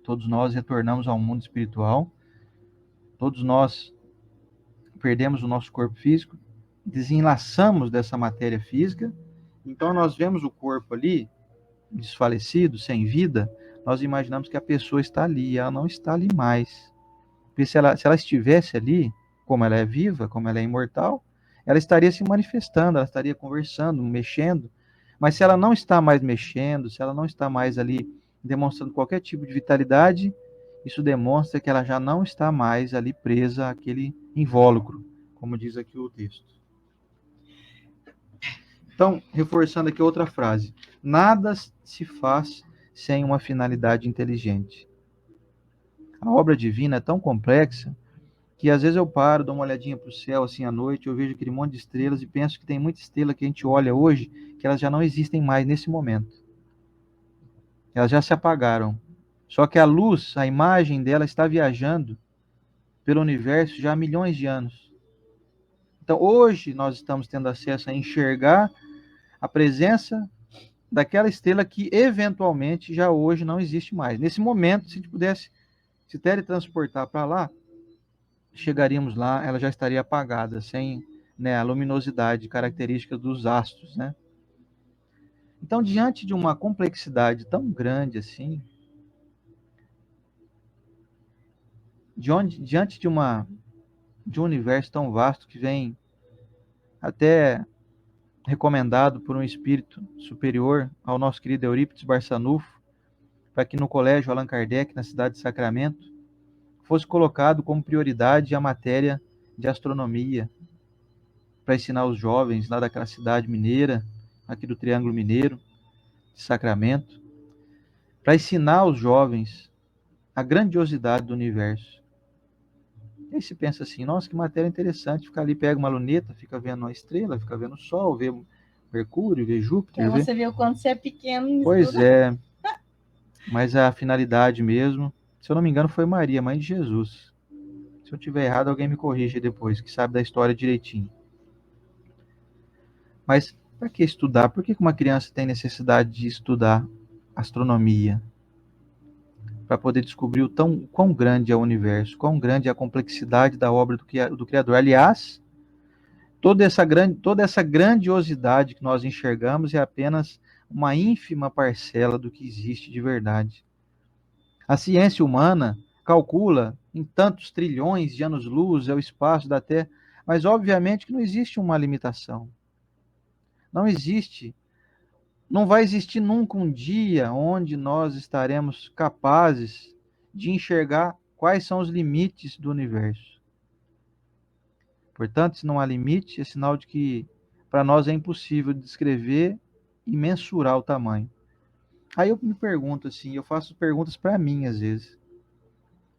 Todos nós retornamos ao mundo espiritual. Todos nós perdemos o nosso corpo físico desenlaçamos dessa matéria física, então nós vemos o corpo ali, desfalecido, sem vida, nós imaginamos que a pessoa está ali, e ela não está ali mais. Porque se ela estivesse ali, como ela é viva, como ela é imortal, ela estaria se manifestando, ela estaria conversando, mexendo. Mas se ela não está mais mexendo, se ela não está mais ali demonstrando qualquer tipo de vitalidade, isso demonstra que ela já não está mais ali presa àquele invólucro, como diz aqui o texto. Então, reforçando aqui outra frase: nada se faz sem uma finalidade inteligente. A obra divina é tão complexa que às vezes eu paro, dou uma olhadinha para o céu assim à noite, eu vejo aquele monte de estrelas e penso que tem muita estrela que a gente olha hoje que elas já não existem mais nesse momento. Elas já se apagaram. Só que a luz, a imagem dela está viajando pelo universo já há milhões de anos. Então hoje nós estamos tendo acesso a enxergar a presença daquela estrela que eventualmente já hoje não existe mais. Nesse momento, se a gente pudesse se teletransportar para lá, chegaríamos lá, ela já estaria apagada, sem, né, a luminosidade característica dos astros, né? Então, diante de uma complexidade tão grande assim, diante de um universo tão vasto que vem até recomendado por um espírito superior ao nosso querido Eurípides Barçanufo, para que no colégio Allan Kardec, na cidade de Sacramento, fosse colocado como prioridade a matéria de astronomia, para ensinar os jovens lá daquela cidade mineira, aqui do Triângulo Mineiro, de Sacramento, para ensinar os jovens a grandiosidade do universo. E aí se pensa assim, nossa, que matéria interessante, ficar ali, pega uma luneta, fica vendo uma estrela, fica vendo o Sol, vê Mercúrio, vê Júpiter. Então você vê o quanto você é pequeno. Pois é, mas a finalidade mesmo, se eu não me engano, foi Maria, mãe de Jesus. Se eu tiver errado, alguém me corrige depois, que sabe da história direitinho. Mas para que estudar? Por que uma criança tem necessidade de estudar astronomia? Para poder descobrir quão grande é o universo, quão grande é a complexidade da obra do Criador. Aliás, toda essa grandiosidade que nós enxergamos é apenas uma ínfima parcela do que existe de verdade. A ciência humana calcula em tantos trilhões de anos-luz é o espaço da Terra, mas obviamente que não existe uma limitação. Não existe, não vai existir nunca um dia onde nós estaremos capazes de enxergar quais são os limites do universo. Portanto, se não há limite, é sinal de que para nós é impossível descrever e mensurar o tamanho. Aí eu me pergunto assim, eu faço perguntas para mim às vezes.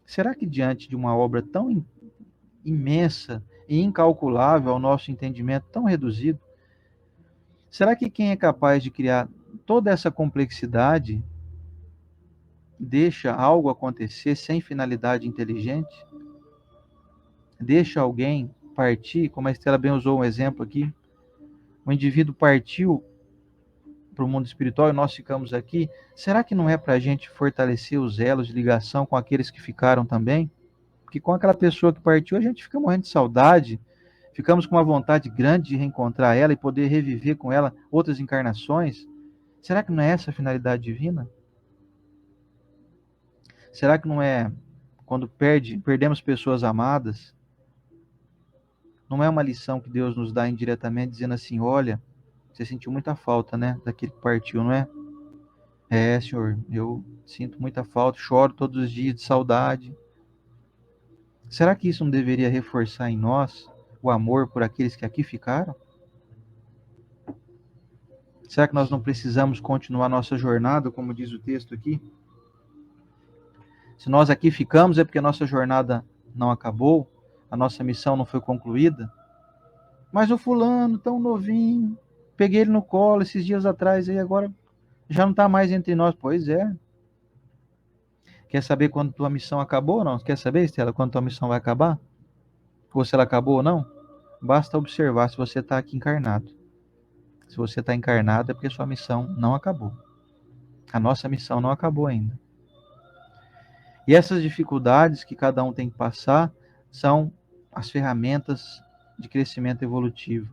Será que diante de uma obra tão imensa e incalculável ao nosso entendimento tão reduzido, será que quem é capaz de criar toda essa complexidade deixa algo acontecer sem finalidade inteligente? Deixa alguém partir, como a Estela bem usou um exemplo aqui, o indivíduo partiu para o mundo espiritual e nós ficamos aqui, será que não é para a gente fortalecer os elos de ligação com aqueles que ficaram também? Porque com aquela pessoa que partiu, a gente fica morrendo de saudade, ficamos com uma vontade grande de reencontrar ela e poder reviver com ela outras encarnações. Será que não é essa a finalidade divina? Será que não é quando perdemos pessoas amadas, não é uma lição que Deus nos dá indiretamente, dizendo assim, olha, você sentiu muita falta, né, daquele que partiu, não é? É, Senhor, eu sinto muita falta, choro todos os dias de saudade. Será que isso não deveria reforçar em nós o amor por aqueles que aqui ficaram? Será que nós não precisamos continuar nossa jornada, como diz o texto aqui? Se nós aqui ficamos é porque a nossa jornada não acabou, a nossa missão não foi concluída. Mas o fulano, tão novinho, peguei ele no colo esses dias atrás, e agora já não está mais entre nós. Pois é. Quer saber quando tua missão acabou ou não? Quer saber, Estela, quando tua missão vai acabar? Ou se ela acabou ou não? Basta observar se você está aqui encarnado. Se você está encarnado é porque sua missão não acabou. A nossa missão não acabou ainda. E essas dificuldades que cada um tem que passar são as ferramentas de crescimento evolutivo,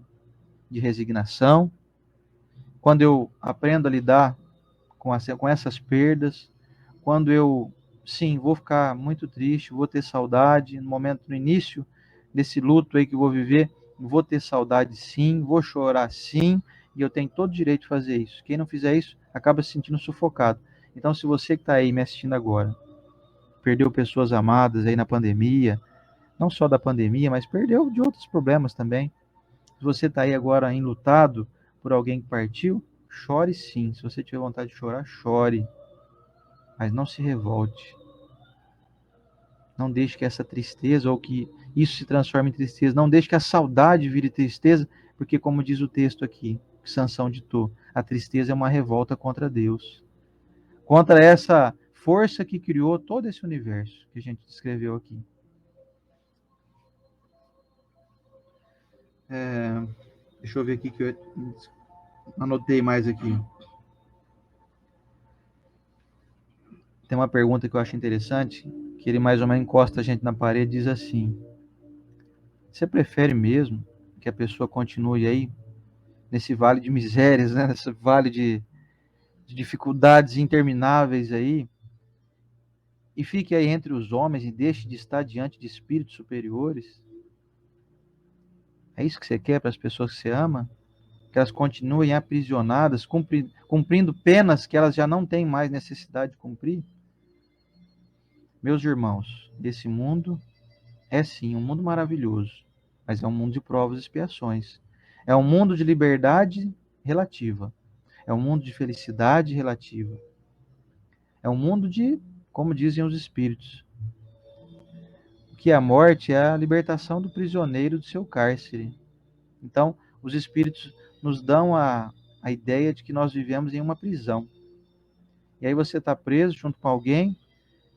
de resignação. Quando eu aprendo a lidar com essas perdas, quando eu, sim, vou ficar muito triste, vou ter saudade, no início desse luto aí que eu vou viver, vou ter saudade sim, vou chorar sim, e eu tenho todo o direito de fazer isso. Quem não fizer isso, acaba se sentindo sufocado. Então, se você que está aí me assistindo agora, perdeu pessoas amadas aí na pandemia, não só da pandemia, mas perdeu de outros problemas também. Se você está aí agora enlutado por alguém que partiu, chore sim. Se você tiver vontade de chorar, chore. Mas não se revolte. Não deixe que essa tristeza ou que isso se transforme em tristeza. Não deixe que a saudade vire tristeza, porque como diz o texto aqui, que Sansão ditou, a tristeza é uma revolta contra Deus. Contra essa força que criou todo esse universo que a gente descreveu aqui. Deixa eu ver aqui que eu anotei mais aqui. Tem uma pergunta que eu acho interessante, que ele mais ou menos encosta a gente na parede e diz assim: você prefere mesmo que a pessoa continue aí nesse vale de misérias, né? Nesse vale de dificuldades intermináveis aí, e fique aí entre os homens e deixe de estar diante de espíritos superiores? É isso que você quer para as pessoas que você ama? Que elas continuem aprisionadas, cumprindo penas que elas já não têm mais necessidade de cumprir? Meus irmãos, esse mundo é sim um mundo maravilhoso, mas é um mundo de provas e expiações. É um mundo de liberdade relativa. É um mundo de felicidade relativa. É um mundo de, como dizem os espíritos, que a morte é a libertação do prisioneiro do seu cárcere. Então, os espíritos nos dão a ideia de que nós vivemos em uma prisão. E aí você está preso junto com alguém,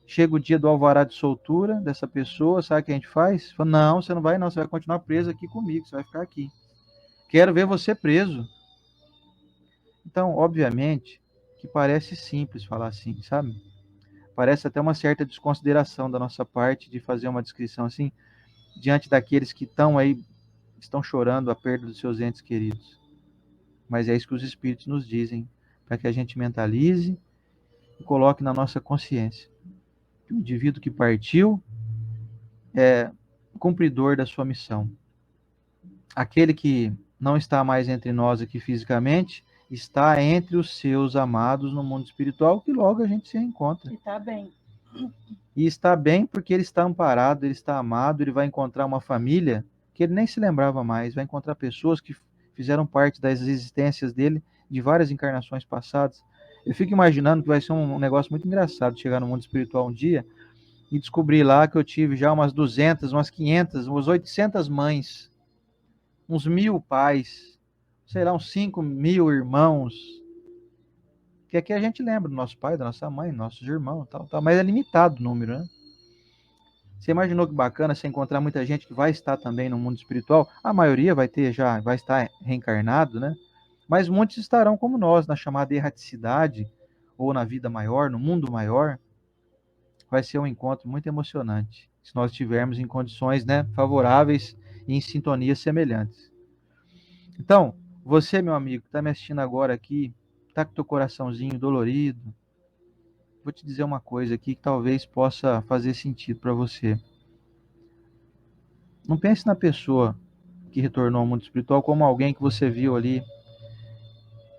chega o dia do alvará de soltura dessa pessoa, sabe o que a gente faz? Fala, não, você não vai não, você vai continuar preso aqui comigo, você vai ficar aqui. Quero ver você preso. Então, obviamente, que parece simples falar assim, sabe? Parece até uma certa desconsideração da nossa parte de fazer uma descrição assim, diante daqueles que estão aí, estão chorando a perda dos seus entes queridos. Mas é isso que os espíritos nos dizem, para que a gente mentalize e coloque na nossa consciência que o indivíduo que partiu é cumpridor da sua missão. Aquele que não está mais entre nós aqui fisicamente, está entre os seus amados no mundo espiritual, que logo a gente se reencontra. E tá bem. E está bem porque ele está amparado, ele está amado, ele vai encontrar uma família que ele nem se lembrava mais, vai encontrar pessoas que fizeram parte das existências dele de várias encarnações passadas. Eu fico imaginando que vai ser um negócio muito engraçado chegar no mundo espiritual um dia e descobrir lá que eu tive já umas 200, umas 500, umas 800 mães, uns 1000 pais, sei lá, uns 5.000 irmãos. Que aqui a gente lembra do nosso pai, da nossa mãe, nossos irmãos, tal, mas é limitado o número, né? Você imaginou que bacana você encontrar muita gente que vai estar também no mundo espiritual? A maioria vai estar reencarnado, né? Mas muitos estarão como nós, na chamada erraticidade, ou na vida maior, no mundo maior. Vai ser um encontro muito emocionante, se nós estivermos em condições, né, favoráveis e em sintonias semelhantes. Então, você, meu amigo, que está me assistindo agora aqui, está com teu coraçãozinho dolorido, vou te dizer uma coisa aqui que talvez possa fazer sentido para você. Não pense na pessoa que retornou ao mundo espiritual como alguém que você viu ali,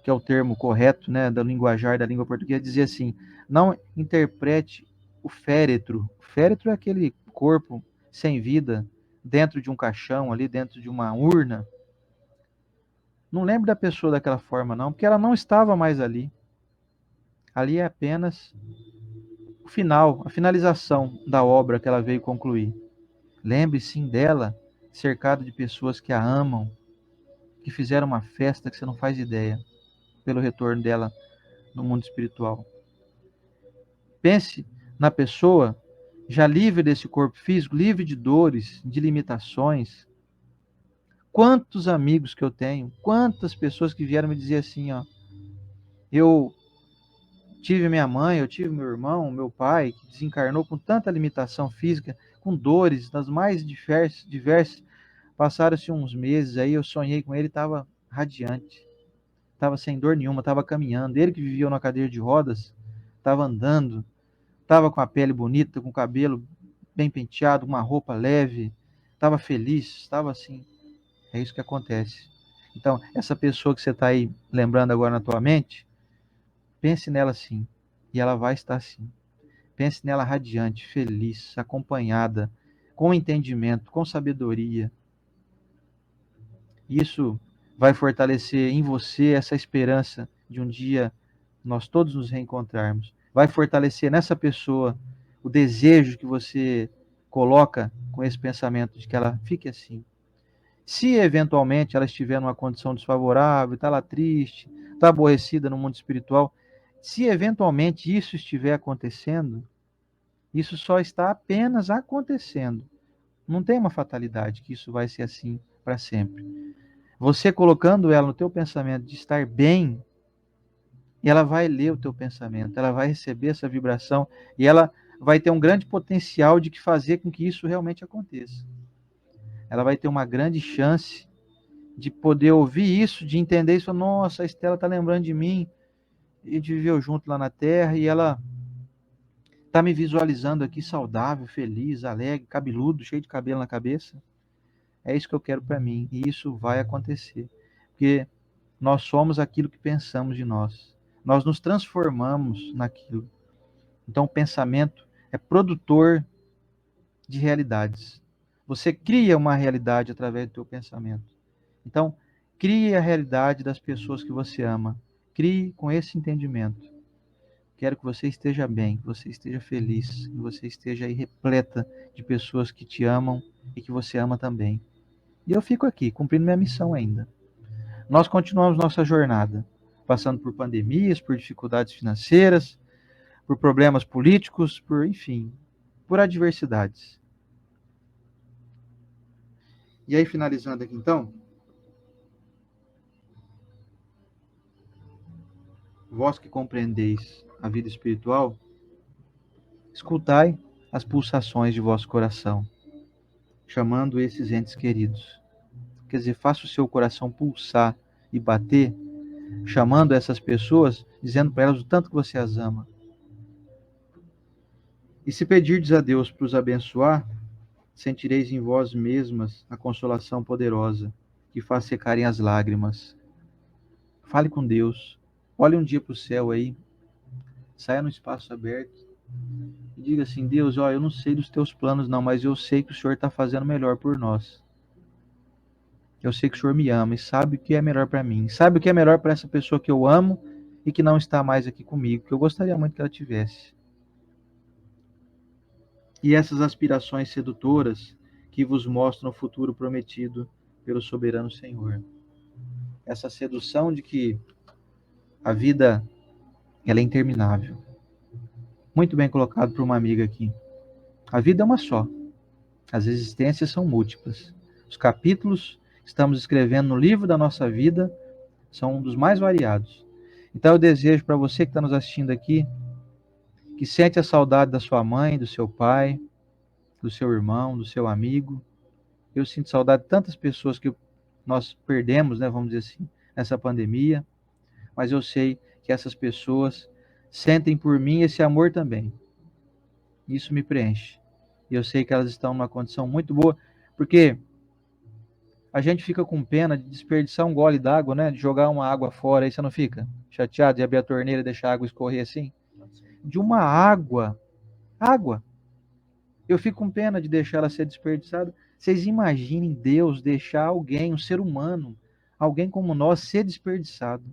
que é o termo correto, né, da linguajar da língua portuguesa, dizer assim: não interprete o féretro. O féretro é aquele corpo sem vida dentro de um caixão ali, dentro de uma urna. Não lembre da pessoa daquela forma não, porque ela não estava mais ali. Ali é apenas o final, a finalização da obra que ela veio concluir. Lembre sim dela, cercado de pessoas que a amam, que fizeram uma festa que você não faz ideia pelo retorno dela no mundo espiritual. Pense na pessoa já livre desse corpo físico, livre de dores, de limitações. Quantos amigos que eu tenho, quantas pessoas que vieram me dizer assim, ó, eu tive minha mãe, eu tive meu irmão, meu pai, que desencarnou com tanta limitação física, com dores das mais diversas, Passaram-se uns meses aí, eu sonhei com ele, estava radiante, estava sem dor nenhuma, estava caminhando. Ele que vivia numa cadeira de rodas, estava andando, estava com a pele bonita, com o cabelo bem penteado, uma roupa leve, estava feliz, estava assim. É isso que acontece. Então, essa pessoa que você está aí lembrando agora na tua mente, pense nela assim, e ela vai estar assim. Pense nela radiante, feliz, acompanhada, com entendimento, com sabedoria. Isso vai fortalecer em você essa esperança de um dia nós todos nos reencontrarmos. Vai fortalecer nessa pessoa o desejo que você coloca com esse pensamento de que ela fique assim. Se eventualmente ela estiver numa condição desfavorável, está lá triste, está aborrecida no mundo espiritual, se eventualmente isso estiver acontecendo, isso só está apenas acontecendo. Não tem uma fatalidade que isso vai ser assim para sempre. Você colocando ela no teu pensamento de estar bem, ela vai ler o teu pensamento, ela vai receber essa vibração e ela vai ter um grande potencial de fazer com que isso realmente aconteça. Ela vai ter uma grande chance de poder ouvir isso, de entender isso. Nossa, a Estela está lembrando de mim, a gente viveu junto lá na Terra e ela está me visualizando aqui saudável, feliz, alegre, cabeludo, cheio de cabelo na cabeça. É isso que eu quero para mim e isso vai acontecer, porque nós somos aquilo que pensamos de nós. Nós nos transformamos naquilo. Então, o pensamento é produtor de realidades. Você cria uma realidade através do teu pensamento. Então, crie a realidade das pessoas que você ama. Crie com esse entendimento. Quero que você esteja bem, que você esteja feliz, que você esteja aí repleta de pessoas que te amam e que você ama também. E eu fico aqui, cumprindo minha missão ainda. Nós continuamos nossa jornada, passando por pandemias, por dificuldades financeiras, por problemas políticos, enfim, por adversidades. E aí, finalizando aqui então, vós que compreendeis a vida espiritual, escutai as pulsações de vosso coração, chamando esses entes queridos. Quer dizer, faça o seu coração pulsar e bater, chamando essas pessoas, dizendo para elas o tanto que você as ama. E se pedirdes a Deus para os abençoar, sentireis em vós mesmas a consolação poderosa que faz secarem as lágrimas. Fale com Deus. Olhe um dia para o céu aí. Saia no espaço aberto. E diga assim, Deus, ó, eu não sei dos teus planos não, mas eu sei que o Senhor está fazendo melhor por nós. Eu sei que o Senhor me ama e sabe o que é melhor para mim. Sabe o que é melhor para essa pessoa que eu amo e que não está mais aqui comigo, que eu gostaria muito que ela tivesse. E essas aspirações sedutoras que vos mostram o futuro prometido pelo soberano Senhor. Essa sedução de que a vida ela é interminável. Muito bem colocado por uma amiga aqui. A vida é uma só. As existências são múltiplas. Os capítulos que estamos escrevendo no livro da nossa vida são um dos mais variados. Então eu desejo para você que está nos assistindo aqui, que sente a saudade da sua mãe, do seu pai, do seu irmão, do seu amigo. Eu sinto saudade de tantas pessoas que nós perdemos, né, vamos dizer assim, nessa pandemia. Mas eu sei que essas pessoas sentem por mim esse amor também. Isso me preenche. E eu sei que elas estão numa condição muito boa, porque a gente fica com pena de desperdiçar um gole d'água, né? De jogar uma água fora, aí você não fica chateado de abrir a torneira e deixar a água escorrer assim? De uma água. Água. Eu fico com pena de deixar ela ser desperdiçada. Vocês imaginem Deus deixar alguém, um ser humano, alguém como nós, ser desperdiçado.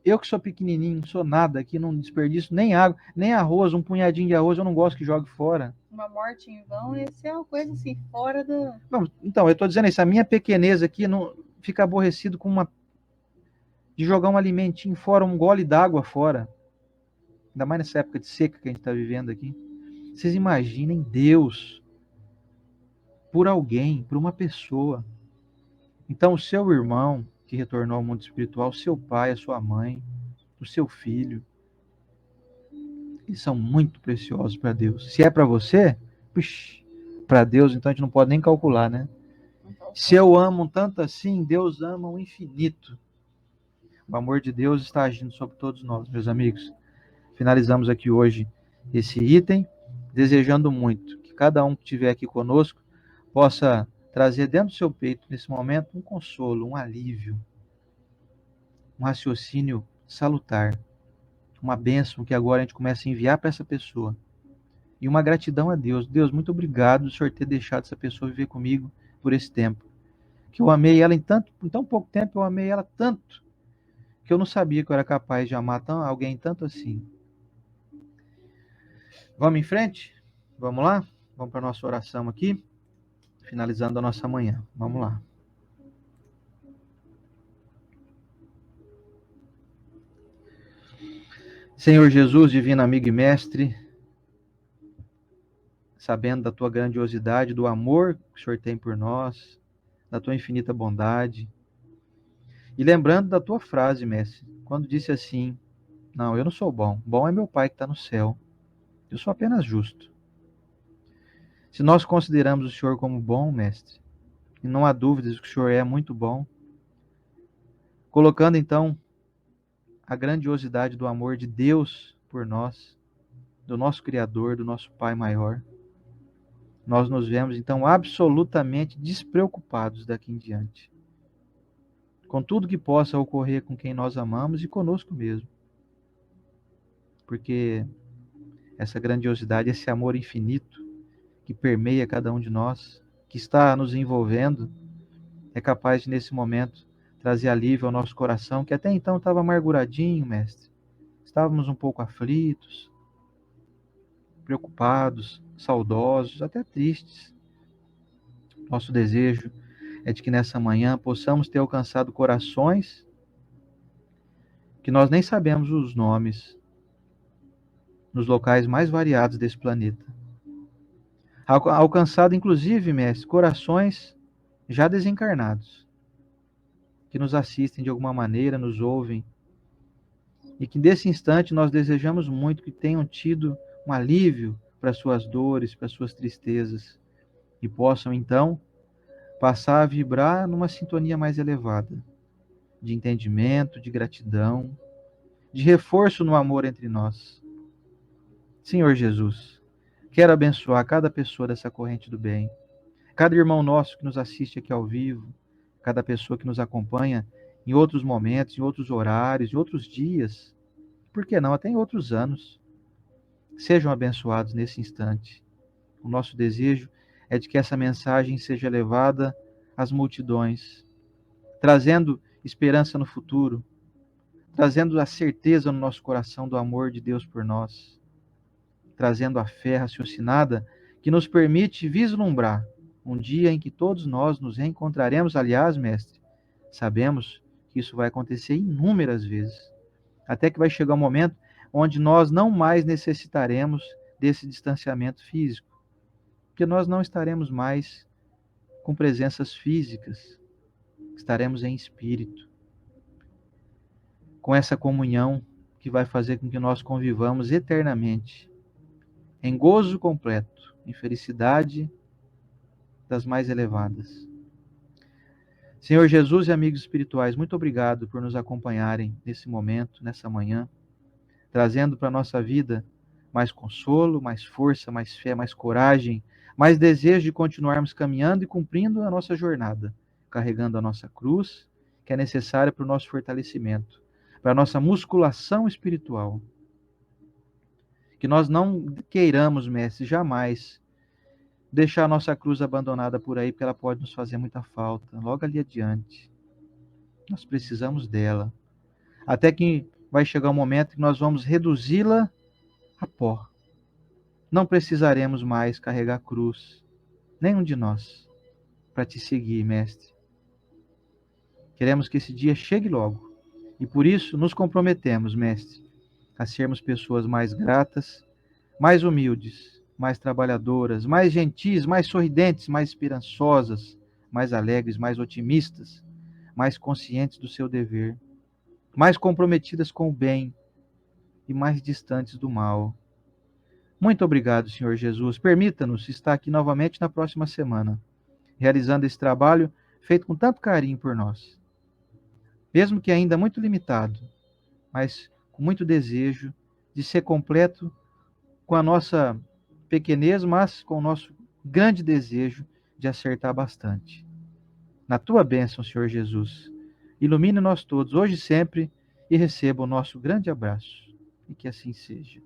Eu que sou pequenininho, não sou nada aqui, não desperdiço nem água, nem arroz, um punhadinho de arroz eu não gosto que jogue fora. Uma morte em vão, esse é uma coisa assim, fora do... Não, então, eu estou dizendo isso, a minha pequenez aqui não fica aborrecido de jogar um alimentinho fora, um gole d'água fora. Ainda mais nessa época de seca que a gente está vivendo aqui. Vocês imaginem Deus por alguém, por uma pessoa. Então, o seu irmão que retornou ao mundo espiritual, o seu pai, a sua mãe, o seu filho, eles são muito preciosos para Deus. Se é para você, para Deus, então a gente não pode nem calcular, né? Se eu amo tanto assim, Deus ama o infinito. O amor de Deus está agindo sobre todos nós, meus amigos. Finalizamos aqui hoje esse item, desejando muito que cada um que estiver aqui conosco possa trazer dentro do seu peito, nesse momento, um consolo, um alívio, um raciocínio salutar, uma bênção que agora a gente começa a enviar para essa pessoa. E uma gratidão a Deus. Deus, muito obrigado por o Senhor ter deixado essa pessoa viver comigo por esse tempo. Que eu amei ela em tão pouco tempo, eu amei ela tanto, que eu não sabia que eu era capaz de amar alguém tanto assim. Vamos em frente? Vamos lá? Vamos para a nossa oração aqui, finalizando a nossa manhã. Vamos lá. Senhor Jesus, divino amigo e mestre, sabendo da tua grandiosidade, do amor que o Senhor tem por nós, da tua infinita bondade, e lembrando da tua frase, mestre, quando disse assim: não, eu não sou bom, bom é meu Pai que está no céu, eu sou apenas justo. Se nós consideramos o Senhor como bom, mestre, e não há dúvidas que o Senhor é muito bom, colocando então a grandiosidade do amor de Deus por nós, do nosso Criador, do nosso Pai maior, nós nos vemos então absolutamente despreocupados daqui em diante, com tudo que possa ocorrer com quem nós amamos e conosco mesmo, porque essa grandiosidade, esse amor infinito que permeia cada um de nós, que está nos envolvendo, é capaz de, nesse momento, trazer alívio ao nosso coração, que até então estava amarguradinho, mestre. Estávamos um pouco aflitos, preocupados, saudosos, até tristes. Nosso desejo é de que nessa manhã possamos ter alcançado corações que nós nem sabemos os nomes, nos locais mais variados desse planeta. Alcançado, inclusive, mestre, corações já desencarnados, que nos assistem de alguma maneira, nos ouvem, e que desse instante nós desejamos muito que tenham tido um alívio para suas dores, para suas tristezas, e possam então passar a vibrar numa sintonia mais elevada, de entendimento, de gratidão, de reforço no amor entre nós. Senhor Jesus, quero abençoar cada pessoa dessa corrente do bem, cada irmão nosso que nos assiste aqui ao vivo, cada pessoa que nos acompanha em outros momentos, em outros horários, em outros dias, por que não até em outros anos. Sejam abençoados nesse instante. O nosso desejo é de que essa mensagem seja levada às multidões, trazendo esperança no futuro, trazendo a certeza no nosso coração do amor de Deus por nós, trazendo a fé raciocinada que nos permite vislumbrar um dia em que todos nós nos reencontraremos. Aliás, mestre, sabemos que isso vai acontecer inúmeras vezes, até que vai chegar um momento onde nós não mais necessitaremos desse distanciamento físico, porque nós não estaremos mais com presenças físicas, estaremos em espírito, com essa comunhão que vai fazer com que nós convivamos eternamente, em gozo completo, em felicidade das mais elevadas. Senhor Jesus e amigos espirituais, muito obrigado por nos acompanharem nesse momento, nessa manhã, trazendo para a nossa vida mais consolo, mais força, mais fé, mais coragem, mais desejo de continuarmos caminhando e cumprindo a nossa jornada, carregando a nossa cruz, que é necessária para o nosso fortalecimento, para a nossa musculação espiritual. Que nós não queiramos, mestre, jamais deixar a nossa cruz abandonada por aí, porque ela pode nos fazer muita falta, logo ali adiante. Nós precisamos dela, até que vai chegar um momento que nós vamos reduzi-la a pó. Não precisaremos mais carregar cruz, nenhum de nós, para te seguir, mestre. Queremos que esse dia chegue logo, e por isso nos comprometemos, mestre, a sermos pessoas mais gratas, mais humildes, mais trabalhadoras, mais gentis, mais sorridentes, mais esperançosas, mais alegres, mais otimistas, mais conscientes do seu dever, mais comprometidas com o bem e mais distantes do mal. Muito obrigado, Senhor Jesus. Permita-nos estar aqui novamente na próxima semana, realizando esse trabalho feito com tanto carinho por nós, mesmo que ainda muito limitado, mas com muito desejo de ser completo com a nossa pequenez, mas com o nosso grande desejo de acertar bastante. Na tua bênção, Senhor Jesus, ilumine nós todos, hoje e sempre, e receba o nosso grande abraço. E que assim seja.